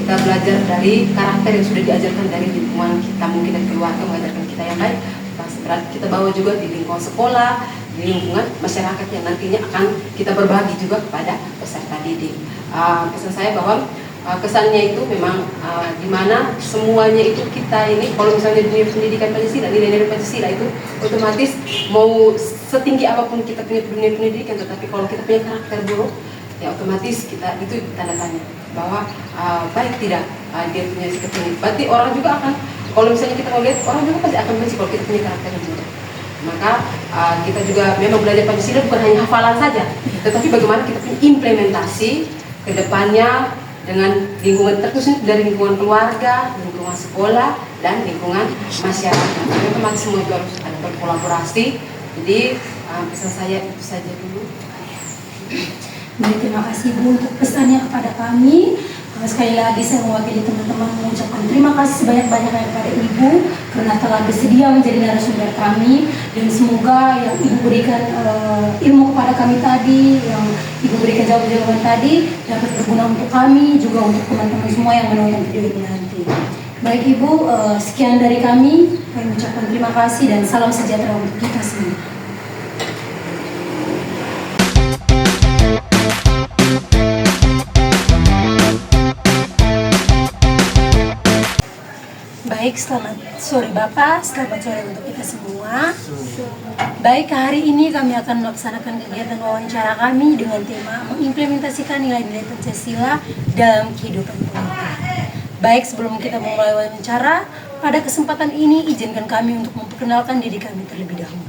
Speaker 9: kita belajar dari karakter yang sudah diajarkan dari lingkungan kita, mungkin dari keluarga mengajarkan kita yang baik, berarti kita bawa juga di lingkungan sekolah, di lingkungan masyarakat yang nantinya akan kita berbagi juga kepada peserta didik. Pesan saya bahwa kesannya itu memang di mana semuanya itu kita ini, kalau misalnya dunia pendidikan Pancasila, nilai-nilai Pancasila itu otomatis mau setinggi apapun kita punya dunia pendidikan, tetapi kalau kita punya karakter buruk, ya otomatis kita itu tanda tanya bahwa baik tidak dia punya sikap ini. Berarti orang juga akan, kalau misalnya kita mau lihat, orang juga pasti akan benci kalau kita punya karakter yang buruk. Maka kita juga memang belajar Pancasila bukan hanya hafalan saja, tetapi bagaimana kita punya implementasi ke depannya dengan lingkungan terkhusus dari lingkungan keluarga, lingkungan sekolah, dan lingkungan masyarakat. Jadi otomatis semua juga harus ada berkolaborasi. Jadi pesan saya itu saja dulu.
Speaker 1: Baik, terima kasih Bu untuk pesannya kepada kami. Sekali lagi saya mewakili teman-teman mengucapkan terima kasih sebanyak-banyaknya kepada Ibu karena telah bersedia menjadi narasumber kami, dan semoga yang Ibu berikan ilmu kepada kami tadi, yang Ibu berikan jawaban-jawaban tadi dapat berguna untuk kami, juga untuk teman-teman semua yang menonton video ini nanti. Baik Ibu, sekian dari kami mengucapkan terima kasih dan salam sejahtera untuk kita semua. Baik, selamat sore Bapak, selamat sore untuk kita semua. Baik, hari ini kami akan melaksanakan kegiatan wawancara kami dengan tema mengimplementasikan nilai-nilai Pancasila dalam kehidupan politik. Baik, sebelum kita memulai wawancara, pada kesempatan ini izinkan kami untuk memperkenalkan diri kami terlebih dahulu.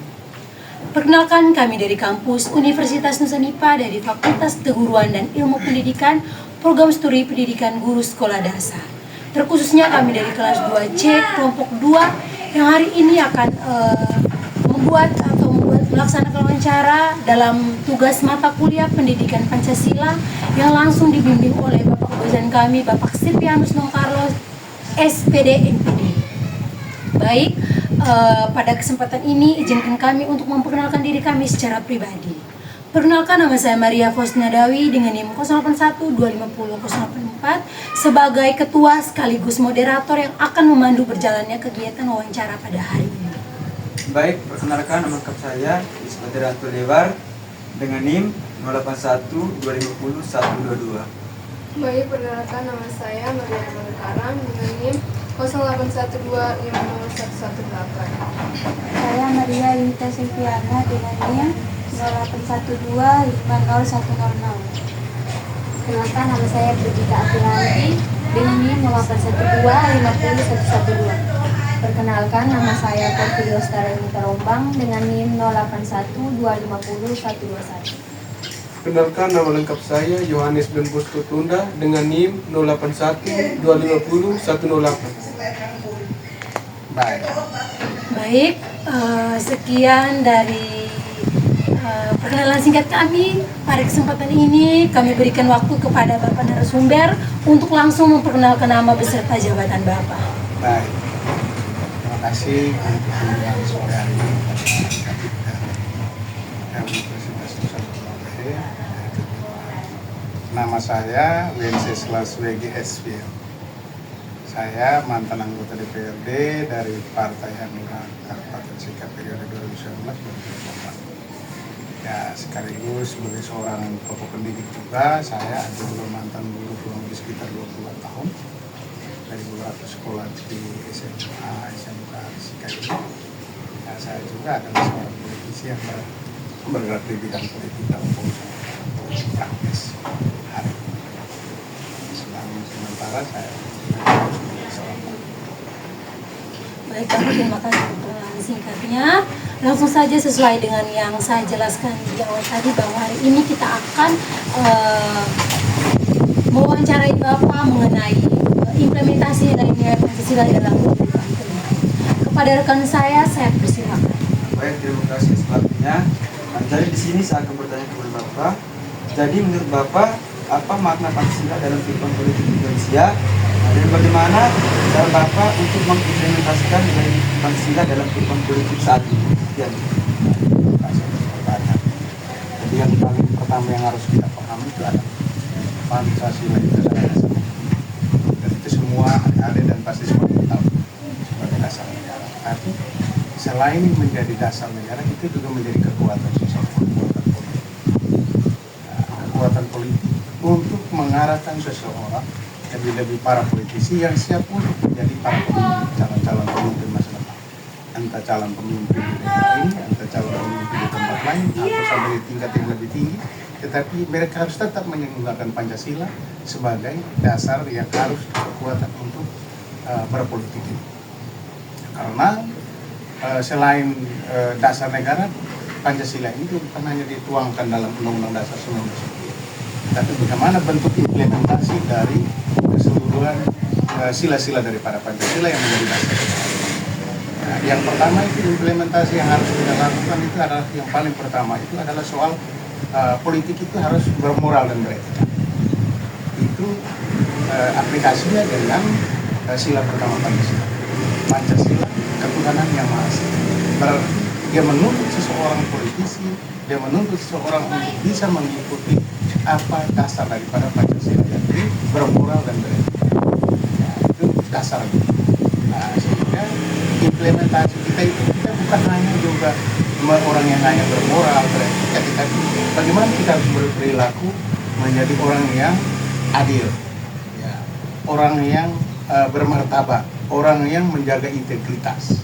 Speaker 1: Perkenalkan, kami dari kampus Universitas Nusa Nipah dari Fakultas Keguruan dan Ilmu Pendidikan, Program Studi Pendidikan Guru Sekolah Dasar. Terkhususnya kami dari kelas 2C kelompok 2 yang hari ini akan melaksanakan wawancara dalam tugas mata kuliah Pendidikan Pancasila yang langsung dibimbing oleh Bapak dosen kami, Bapak Silvianus Nong Carlos, SPD NPD. Baik, pada kesempatan ini izinkan kami untuk memperkenalkan diri kami secara pribadi. Perkenalkan, nama saya Maria Fosna Dawi dengan NIM 081250 sebagai ketua sekaligus moderator yang akan memandu berjalannya kegiatan wawancara pada hari ini.
Speaker 2: Baik, perkenalkan nama lengkap saya Ismail Lewar dengan NIM 081250 122.
Speaker 3: Baik, perkenalkan nama saya Maria Karam dengan NIM 0812501118.
Speaker 5: Saya Maria Yunita Silviana dengan NIM 0812501006.
Speaker 4: Kenalkan, nama saya Brigita Apilanti dengan NIM 0812501112.
Speaker 8: Perkenalkan, nama saya Porfirio Starenita Rombang dengan NIM 0812501121.
Speaker 6: Kenalkan, nama lengkap saya Yohanes Ben Bosco Tunda dengan NIM 0812501108.
Speaker 1: Baik, sekian dari perkenalan singkat kami. Pada kesempatan ini kami berikan waktu kepada Bapak narasumber untuk langsung memperkenalkan nama beserta jabatan Bapak.
Speaker 10: Baik, terima kasih untuk undangan sore hari ini pada Universitas Nusa Tenggara. Nama saya Wenceslas WGS. Saya mantan anggota DPRD dari Partai Hanura Kabupaten Sika periode 2019-2024. Ya, sekaligus sebagai seorang tokoh pendidik juga, saya juga mantan guru kurang lebih sekitar 20 tahun dari beberapa sekolah di SMA, SMK Sika ini. Ya, saya juga adalah seorang politisi yang bergerak di bidang politik dalam politik praktis hari ini. Sementara saya
Speaker 1: Baik, terima kasih untuk singkatnya. Langsung saja sesuai dengan yang saya jelaskan di awal tadi bahwa hari ini kita akan mewawancarai Bapak mengenai implementasi nilai-nilai Pancasila dalam kehidupan politik. Kepada rekan saya persilakan.
Speaker 2: Baik, terima kasih sebelumnya. Jadi di sini saya akan bertanya kepada Bapak. Jadi menurut Bapak, apa makna Pancasila dalam kehidupan politik Indonesia? Dan bagaimana cara Bapak untuk mengimplementasikan nilai Pancasila dalam kehidupan politik saat ini?
Speaker 10: jadi yang paling pertama yang harus kita pahami itu adalah Pancasila itu adalah dasar, dan itu semua adik-adik dan pasti semua kita tahu sebagai dasar negara. Tapi selain menjadi dasar negara, itu juga menjadi kekuatan sosial, kekuatan politik. Kekuatan politik untuk mengarahkan seseorang lebih-lebih para politisi yang siap untuk menjadi para pemimpin, calon-calon pemimpin masa depan. Entah calon pemimpin di daerah ini, entah calon pemimpin di tempat lain, atau sampai di tingkat yang lebih tinggi. Tetapi mereka harus tetap menggunakan Pancasila sebagai dasar yang harus kekuatan untuk berpolitik ini. Karena selain dasar negara, Pancasila ini bukan hanya dituangkan dalam Undang-Undang Dasar 1945, tapi bagaimana bentuk implementasi dari keseluruhan sila-sila daripada Pancasila yang menjadi dasar. Nah, yang pertama itu implementasi yang harus kita lakukan itu adalah yang paling pertama itu adalah soal politik itu harus bermoral dan beretika. Itu aplikasinya dengan sila pertama Pancasila. Pancasila ketuhanan yang Maha Esa. Berarti dia menuntut seseorang politisi, dia menuntut seseorang untuk bisa mengikuti apa dasar daripada Pancasila, yaitu bermoral dan beretika. Nah, itu dasar. Nah, sehingga implementasi kita itu kita bukan hanya juga orang yang hanya bermoral, beretika, tetapi bagaimana kita harus berperilaku menjadi orang yang adil, ya, orang yang bermartabat, orang yang menjaga integritas.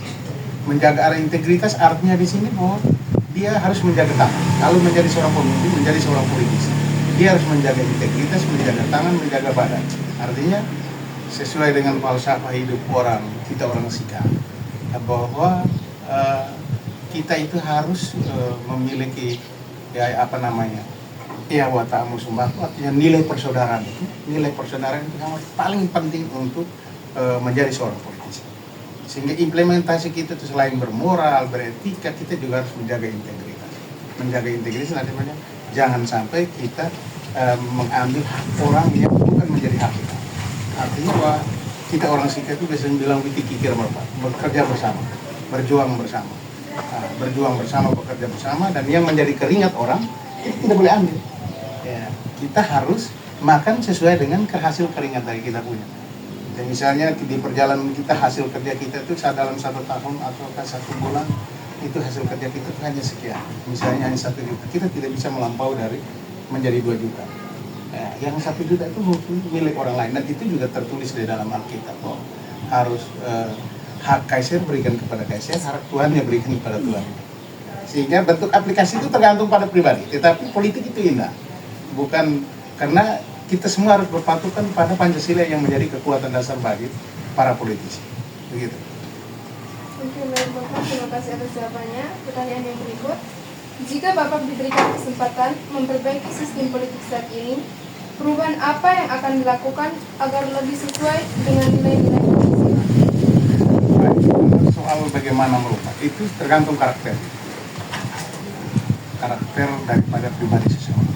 Speaker 10: Menjaga integritas artinya di sini bahwa dia harus menjaga tangan. Kalau menjadi seorang pemimpin, menjadi seorang politisi, dia harus menjaga integritas, menjaga tangan, menjaga badan. Artinya sesuai dengan falsafah hidup kita orang Sika, bahwa kita itu harus memiliki watamu sumbaku, artinya nilai persaudaraan itu yang paling penting untuk menjadi seorang politisi. Sehingga implementasi kita itu selain bermoral, beretika, kita juga harus menjaga integritas. Menjaga integritas artinya jangan sampai kita mengambil hak orang yang bukan menjadi hak kita. Artinya bahwa kita orang Sika itu biasanya bilang kikir bekerja bersama, berjuang bersama. Berjuang bersama, bekerja bersama, dan yang menjadi keringat orang itu tidak boleh ambil. Ya, kita harus makan sesuai dengan hasil keringat dari kita punya. Dan misalnya di perjalanan kita hasil kerja kita itu dalam 1 tahun atau 1 bulan itu hasil kerja kita itu hanya sekian. Misalnya hanya 1 juta, kita tidak bisa melampaui dari menjadi 2 juta. Nah, yang 1 juta itu milik orang lain, dan itu juga tertulis di dalam Alkitab bahwa harus hak Kaisar berikan kepada Kaisar, hak Tuhannya berikan kepada Tuhan. Sehingga bentuk aplikasi itu tergantung pada pribadi. Tetapi politik itu indah, bukan karena kita semua harus berpatokan pada Pancasila yang menjadi kekuatan dasar bagi para politisi. Begitu.
Speaker 3: Oke, baik Bapak, terima kasih atas jawabannya. Pertanyaan yang berikut, jika Bapak diberikan kesempatan memperbaiki sistem politik saat ini, perubahan apa yang akan dilakukan agar lebih sesuai dengan nilai-nilai Pancasila?
Speaker 10: Soal bagaimana merubah itu tergantung karakter daripada pribadi seseorang.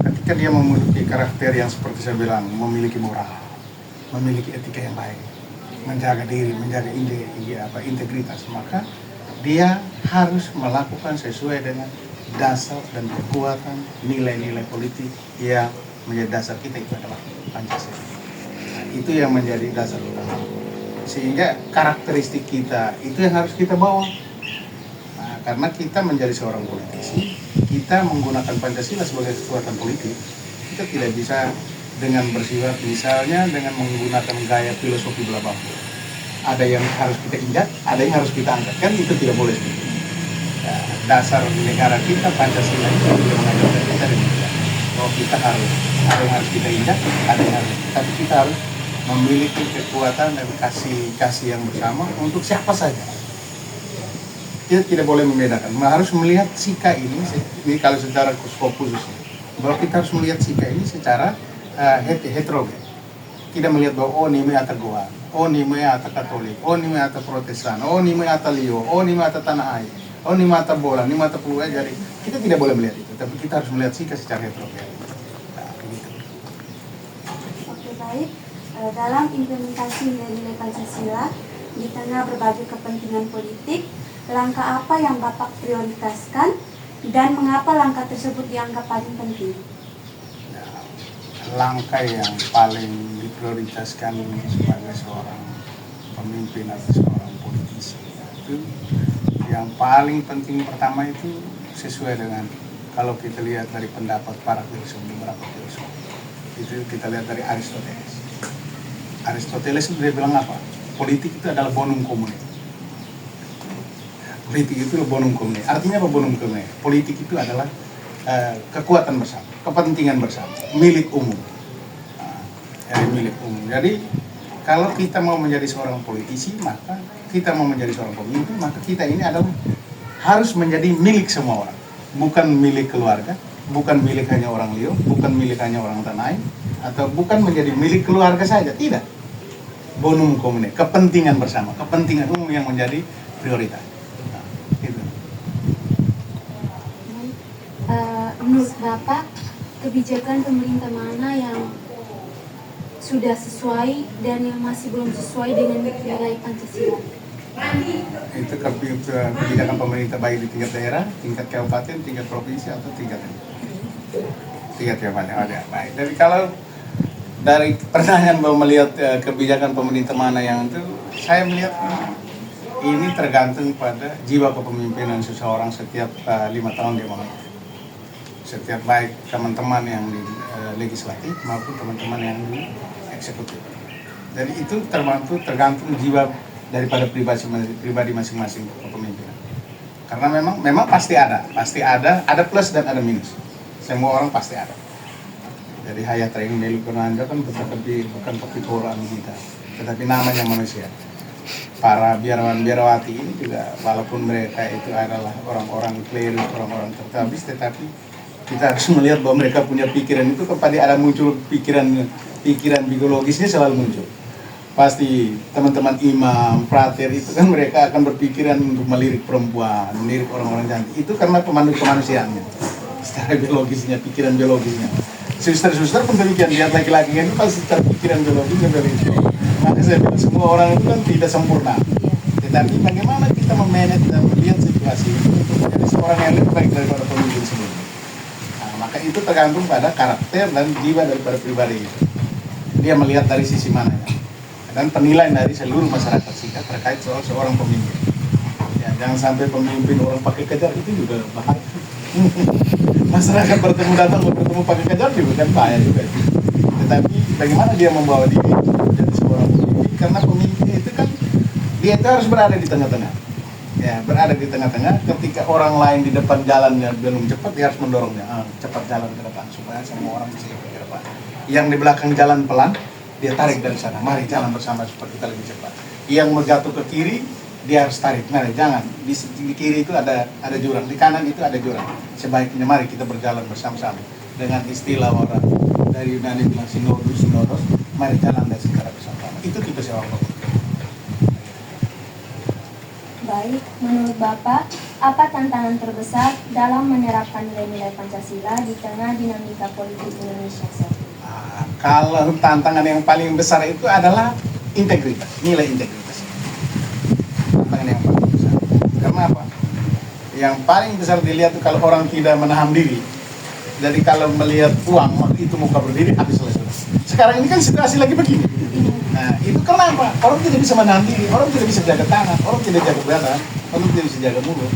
Speaker 10: Ketika dia memiliki karakter yang seperti saya bilang, memiliki moral, memiliki etika yang baik, menjaga diri, menjaga integritas, maka dia harus melakukan sesuai dengan dasar dan kekuatan nilai-nilai politik yang menjadi dasar kita, itu adalah Pancasila. Nah, itu yang menjadi dasar utama. Sehingga karakteristik kita itu yang harus kita bawa. Nah, karena kita menjadi seorang politisi, kita menggunakan Pancasila sebagai kekuatan politik, kita tidak bisa dengan bersifat misalnya dengan menggunakan gaya filosofi belakang. Ada yang harus kita injak, ada yang harus kita angkat, kan itu tidak boleh. Nah, dasar negara kita Pancasila itu yang mengajarkan kita demikian. Bahwa kita harus, ada yang harus kita injak, ada yang harus, tapi kita harus memiliki kekuatan dan kasih yang bersama untuk siapa saja. Kita tidak boleh membedakan. Harus melihat Sika ini kalau secara khusus, bahwa kita harus melihat Sika ini secara heterogen. Tidak melihat bahwa ini ata Goa, ini ata Katolik, ini ata Protestan, ini ata Leo, ini ata Tanah Air, ini ata Bola, ini ata Pulau. Jadi kita tidak boleh melihat itu, tapi kita harus melihat Sika secara heterogen. Nah, begitu.
Speaker 4: Oke, baik. Dalam implementasi nilai-nilai Pancasila di tengah berbagai kepentingan politik, langkah apa yang Bapak prioritaskan dan mengapa langkah tersebut dianggap paling penting?
Speaker 10: Langkah yang paling diprioritaskan sebagai seorang pemimpin atau seorang politisi itu yang paling penting pertama itu sesuai dengan kalau kita lihat dari pendapat para filsuf, beberapa filsuf itu kita lihat dari Aristoteles. Aristoteles itu dia bilang apa? Politik itu adalah bonum comune. Politik itu adalah bonum comune. Artinya apa bonum comune? Politik itu adalah kekuatan bersama, kepentingan bersama, milik umum. Milik umum. Jadi kalau kita mau menjadi seorang politisi, maka kita mau menjadi seorang pemimpin, maka kita ini adalah harus menjadi milik semua orang, bukan milik keluarga, bukan milik hanya orang Lio, bukan milik hanya orang Tanai, atau bukan menjadi milik keluarga saja, tidak. Bonum comune, kepentingan bersama, kepentingan umum yang menjadi prioritas. Gitu.
Speaker 5: Menurut Bapak, kebijakan pemerintah mana yang sudah sesuai dan yang masih belum sesuai dengan nilai Pancasila?
Speaker 10: Itu kebijakan pemerintah baik di tingkat daerah, tingkat kabupaten, tingkat provinsi atau tingkat kabupaten ada. Baik. Jadi kalau dari pertanyaan bahwa melihat kebijakan pemerintah mana yang itu, saya melihat ini tergantung pada jiwa kepemimpinan seseorang setiap 5 tahun dia memimpin. Setiap baik teman-teman yang di legislatif maupun teman-teman yang di eksekutif. Jadi itu tergantung jiwa daripada pribadi masing-masing kepemimpinan. Karena memang pasti ada plus dan ada minus. Semua orang pasti ada. Jadi hayat ring milik Anda kan bukan kopi Quran kita, tetapi namanya manusia. Para biarawan-biarawati ini juga walaupun mereka itu adalah orang-orang klerus, orang-orang tertabis, tetapi kita harus melihat bahwa mereka punya pikiran itu kepada ada muncul pikiran biologisnya selalu muncul. Pasti teman-teman imam, prater itu kan mereka akan berpikiran untuk melirik perempuan, melirik orang-orang cantik. Itu karena pemandu kemanusiaannya. Secara biologisnya, pikiran biologisnya. Suster-suster pun demikian, lihat laki-laki itu pasti secara pikiran biologisnya begitu. Maka saya bilang semua orang itu kan tidak sempurna. Tetapi bagaimana kita memanage dan melihat situasi itu untuk menjadi seorang yang lebih baik daripada pemimpin sebelumnya. Maka itu tergantung pada karakter dan jiwa daripada pribadi itu. Dia melihat dari sisi mana ya. Dan penilaian dari seluruh masyarakat sehingga terkait soal seorang pemimpin. Ya, jangan sampai pemimpin orang pakai kejar itu juga bahaya. Masyarakat datang bertemu pakai kejar juga kan bahaya juga. Tetapi bagaimana dia membawa diri menjadi seorang pemimpin? Karena pemimpin itu kan dia itu harus berada di tengah-tengah. Ya, berada di tengah-tengah. Ketika orang lain di depan jalannya belum cepat, dia harus mendorongnya cepat jalan ke depan supaya semua orang bisa ke depan. Yang di belakang jalan pelan, dia tarik dari sana. Mari jalan bersama supaya kita lebih cepat. Yang mau jatuh ke kiri, dia harus tarik. Mari jangan. Di kiri itu ada jurang, di kanan itu ada jurang. Sebaiknya mari kita berjalan bersama-sama. Dengan istilah orang dari Yunani bilang sinodus, mari jalan dan secara bersama-sama. Itu kita seorang pemimpin.
Speaker 8: Baik, menurut Bapak, apa tantangan terbesar dalam menerapkan nilai-nilai Pancasila di tengah dinamika politik Indonesia saat ini?
Speaker 10: Kalau tantangan yang paling besar itu adalah integritas, nilai integritas. Tantangan yang paling besar. Karena apa? Yang paling besar dilihat itu kalau orang tidak menahan diri. Jadi kalau melihat uang, itu muka berdiri, habis selesai. Sekarang ini kan situasi lagi begini. Nah, itu kenapa? Orang tidak bisa menahan diri, orang tidak bisa jaga tangan, orang tidak jaga badan, orang tidak bisa jaga mulut.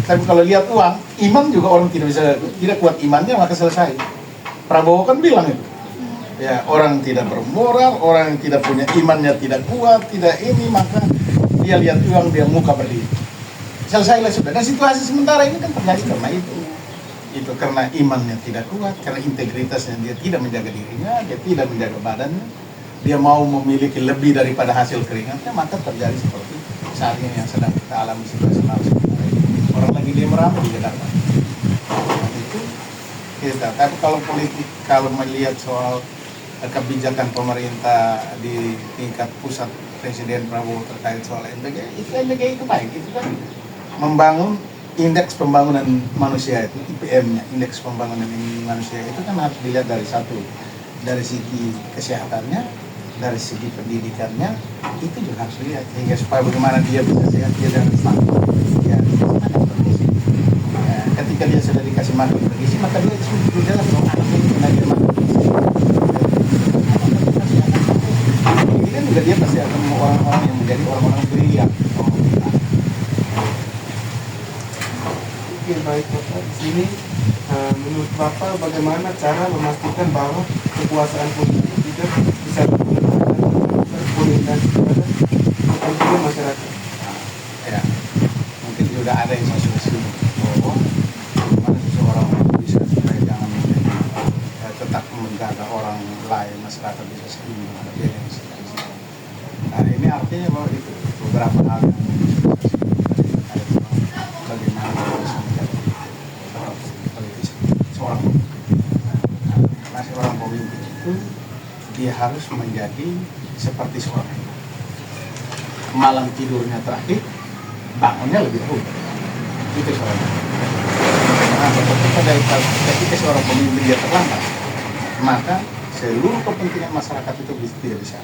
Speaker 10: Tapi kalau lihat uang, iman juga orang tidak kuat imannya, maka selesai. Prabowo kan bilang itu. Ya, orang tidak bermoral, orang yang tidak punya imannya tidak kuat, tidak ini, maka dia lihat uang, dia muka berdiri. Selesailah sudah. Dan situasi sementara ini kan terjadi karena itu. Itu karena imannya tidak kuat, karena integritasnya dia tidak menjaga dirinya, dia tidak menjaga badannya, dia mau memiliki lebih daripada hasil keringatnya, maka terjadi seperti saat ini yang sedang kita alami situasi sementara ini. Orang lagi dia meramai di Jakarta. Nah, itu kita. Tapi kalau politik, kalau melihat soal kebijakan pemerintah di tingkat pusat Presiden Prabowo terkait soal NPG itu baik. Itu kan membangun indeks pembangunan manusia itu, IPM-nya, indeks pembangunan manusia itu kan harus dilihat dari satu, dari segi kesehatannya, dari segi pendidikannya, itu juga harus dilihat sehingga supaya bagaimana dia bisa sehat, dia jangan stunting. Ya, ketika dia sudah dikasih makan bergizi, maka dia sudah jelas dong anaknya itu belajar makan bergizi. Ini kan juga dia pasti akan orang-orang yang menjadi orang-orang brilian.
Speaker 6: Baik Bapak, di sini menurut Bapak bagaimana cara memastikan bahwa kekuasaan politik tidak bisa
Speaker 10: sudah ada yang masuk ke sini. Bagaimana seseorang bisa supaya jangan menjadi tetap menjaga orang lain, masyarakat bisa seimbang, ada dia yang bisa di sini. Nah ini artinya bahwa itu beberapa hal yang bagaimana bisa menjadi seorang pemimpin itu dia harus menjadi seperti seorang malam tidurnya terakhir, bangunnya lebih dahulu. Itu soalnya. Nah, ketika seorang pemimpin dia terlambat, maka seluruh kepentingan masyarakat itu tidak bisa.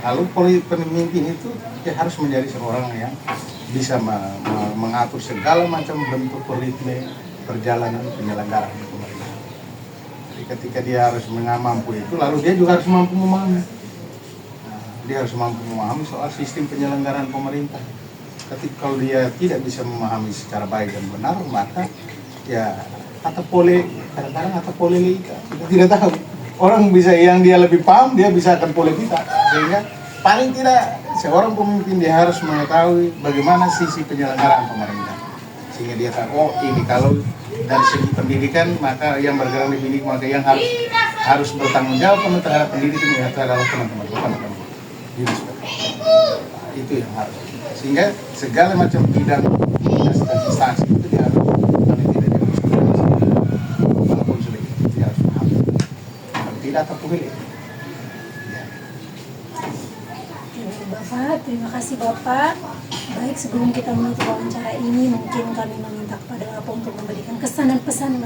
Speaker 10: Lalu pemimpin itu dia harus menjadi seorang yang bisa mengatur segala macam bentuk ritme perjalanan penyelenggaraan pemerintahan. Jadi ketika dia harus mampu itu, lalu dia juga harus mampu memahami. Dia harus mampu memahami soal sistem penyelenggaraan pemerintah. Ketika kalau dia tidak bisa memahami secara baik dan benar, maka ya kadang-kadang atau kita tidak tahu. Orang bisa yang dia lebih paham, dia bisa akan kita. Sehingga paling tidak seorang pemimpin dia harus mengetahui bagaimana sisi penyelenggaraan pemerintah. Sehingga dia tahu, oh ini kalau dari segi pendidikan, maka yang bergerak di sini, maka yang harus bertanggung jawab terhadap pendidikan adalah teman-teman. Itu yang harus, sehingga segala macam bidang dan instansi itu dia harus walaupun sulit dia harus paham, kalau tidak terpilih.
Speaker 1: Bapak, terima kasih Bapak. Baik, sebelum kita menutup wawancara ini, mungkin kami meminta kepada Bapak untuk memberikan kesan dan pesan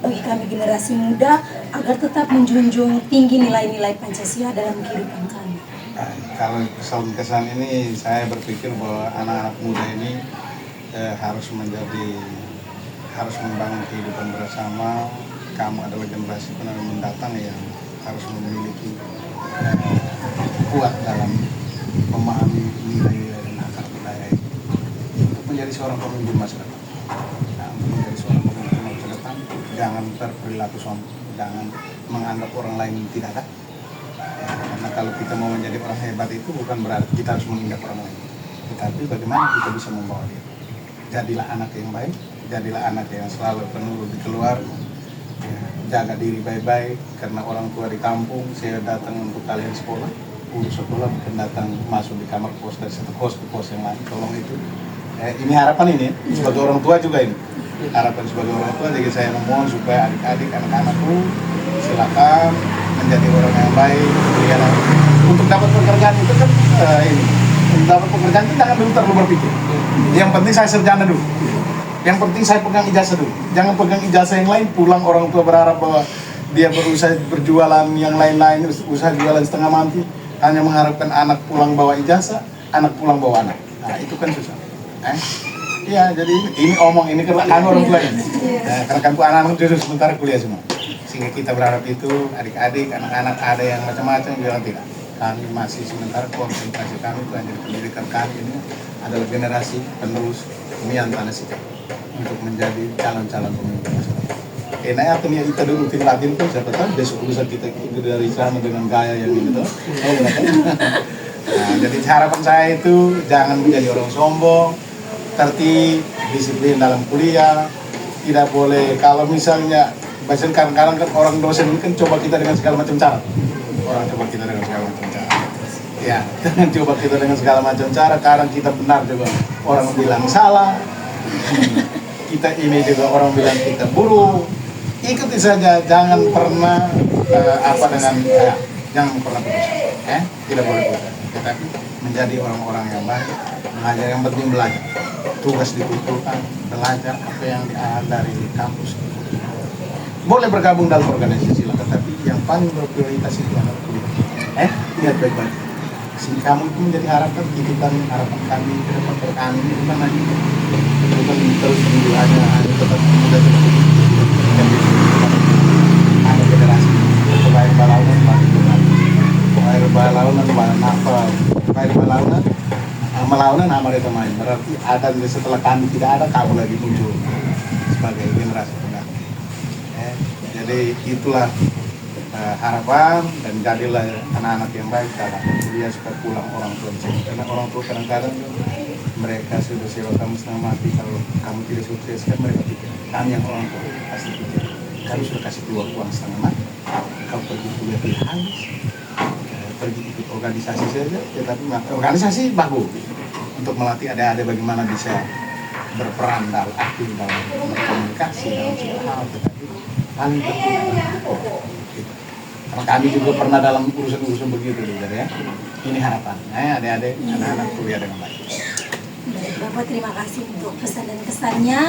Speaker 1: bagi kami generasi muda agar tetap menjunjung tinggi nilai-nilai Pancasila dalam kehidupan kami.
Speaker 10: Nah, kalau kesan ini saya berpikir bahwa anak-anak muda ini harus membangun kehidupan bersama. Kamu adalah generasi penerus mendatang yang harus memiliki kuat dalam memahami nilai-nilai dan akar budaya ini untuk menjadi seorang pemimpin masa depan. Nah, untuk menjadi seorang pemimpin masa depan, jangan berperilaku sombong, jangan menganggap orang lain tidak ada. Karena kalau kita mau menjadi orang hebat itu bukan berarti kita harus menginjak orang lain, tetapi bagaimana kita bisa membawa dia. Jadilah anak yang baik, jadilah anak yang selalu penurut di keluarga, jaga diri baik-baik. Karena orang tua di kampung, saya datang untuk kalian sekolah, urus sekolah, bukan datang masuk di kamar kos dari satu kos ke kos yang lain. Tolong itu. Ini harapan ini sebagai orang tua juga ini. Harapan sebagai orang tua, jadi saya memohon supaya adik-adik, anak-anakku silakan menjadi orang yang baik. Ya, untuk dapat pekerjaan itu kan ini. Untuk dapat pekerjaan itu jangan dulu terlalu berpikir. Yang penting saya sarjana dulu. Yang penting saya pegang ijazah dulu. Jangan pegang ijazah yang lain, pulang orang tua berharap bahwa dia berusaha berjualan yang lain-lain, usaha jualan setengah mati, hanya mengharapkan anak pulang bawa ijazah, anak pulang bawa anak. Nah, itu kan susah. Iya, jadi ini omong ini kan orang tua ini. Karena kan anak-anak justru sementara kuliah semua. Sehingga kita berharap itu adik-adik, anak-anak ada yang macam-macam bilang tidak. Kami masih sementara konsentrasi kami itu hanya pendidikan kami ini adalah generasi penerus Mian Tanah Sikap untuk menjadi calon-calon pemimpin masyarakat. Enaknya atau niat kita dulu tim Latin pun siapa tahu besok lusa kita dari sana dengan gaya yang gitu. Nah, jadi harapan saya itu jangan menjadi orang sombong, tertib, disiplin dalam kuliah, tidak boleh kalau misalnya bahkan kadang-kadang kan orang dosen ini kan coba kita dengan segala macam cara. Orang coba kita dengan segala macam cara. Ya, coba kita dengan segala macam cara. Kadang kita benar juga orang bilang salah. Kita ini juga orang bilang kita buruk. Ikuti saja, jangan pernah jangan pernah putus. Tidak boleh putus. Tetapi menjadi orang-orang yang baik, belajar yang penting belajar. Tugas dikumpulkan, belajar apa yang dari kampus. Boleh bergabung dalam organisasi lah, tetapi yang paling berprioritas itu adalah kuliah. Lihat baik-baik. Sehingga kamu itu menjadi harapan, itu kan harapan kami ke depan kami itu kan lagi bukan terus menunggu hanya tetap muda terus ada generasi supaya balaunan balik dengan supaya balaunan balik apa supaya balaunan melaunan amal itu main berarti ada setelah kami tidak ada kamu lagi muncul sebagai generasi pengganti. Jadi itulah harapan dan jadilah anak-anak yang baik dalam kuliah supaya pulang orang tua di sini. Karena orang tua kadang-kadang mereka sudah sewa kamu setengah mati. Kalau kamu tidak sukses kan mereka pikir, kami yang orang tua pasti pikir, kami sudah kasih keluar uang setengah mati, kau pergi kuliah habis, pergi ikut organisasi saja, tetapi organisasi bagus untuk melatih adik-adik bagaimana bisa berperan dalam aktif dalam berkomunikasi dalam segala hal, tetapi paling penting adalah gitu. Karena kami juga pernah dalam urusan-urusan begitu juga ya. Ini harapannya adik-adik anak-anak kuliah dengan baik.
Speaker 1: Baik, Bapak terima kasih untuk pesan dan kesannya.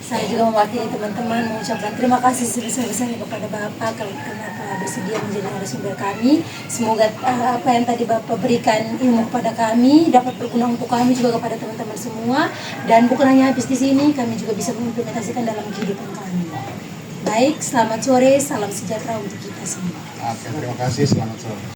Speaker 1: Saya juga mewakili teman-teman mengucapkan terima kasih sebesar-besarnya kepada Bapak karena telah bersedia menjadi narasumber kami. Semoga apa yang tadi Bapak berikan ilmu kepada kami dapat berguna untuk kami juga kepada teman-teman semua. Dan bukan hanya habis di sini, kami juga bisa mengimplementasikan dalam kehidupan kami. Baik, selamat sore, salam sejahtera untuk kita semua.
Speaker 10: Oke, terima kasih, selamat sore.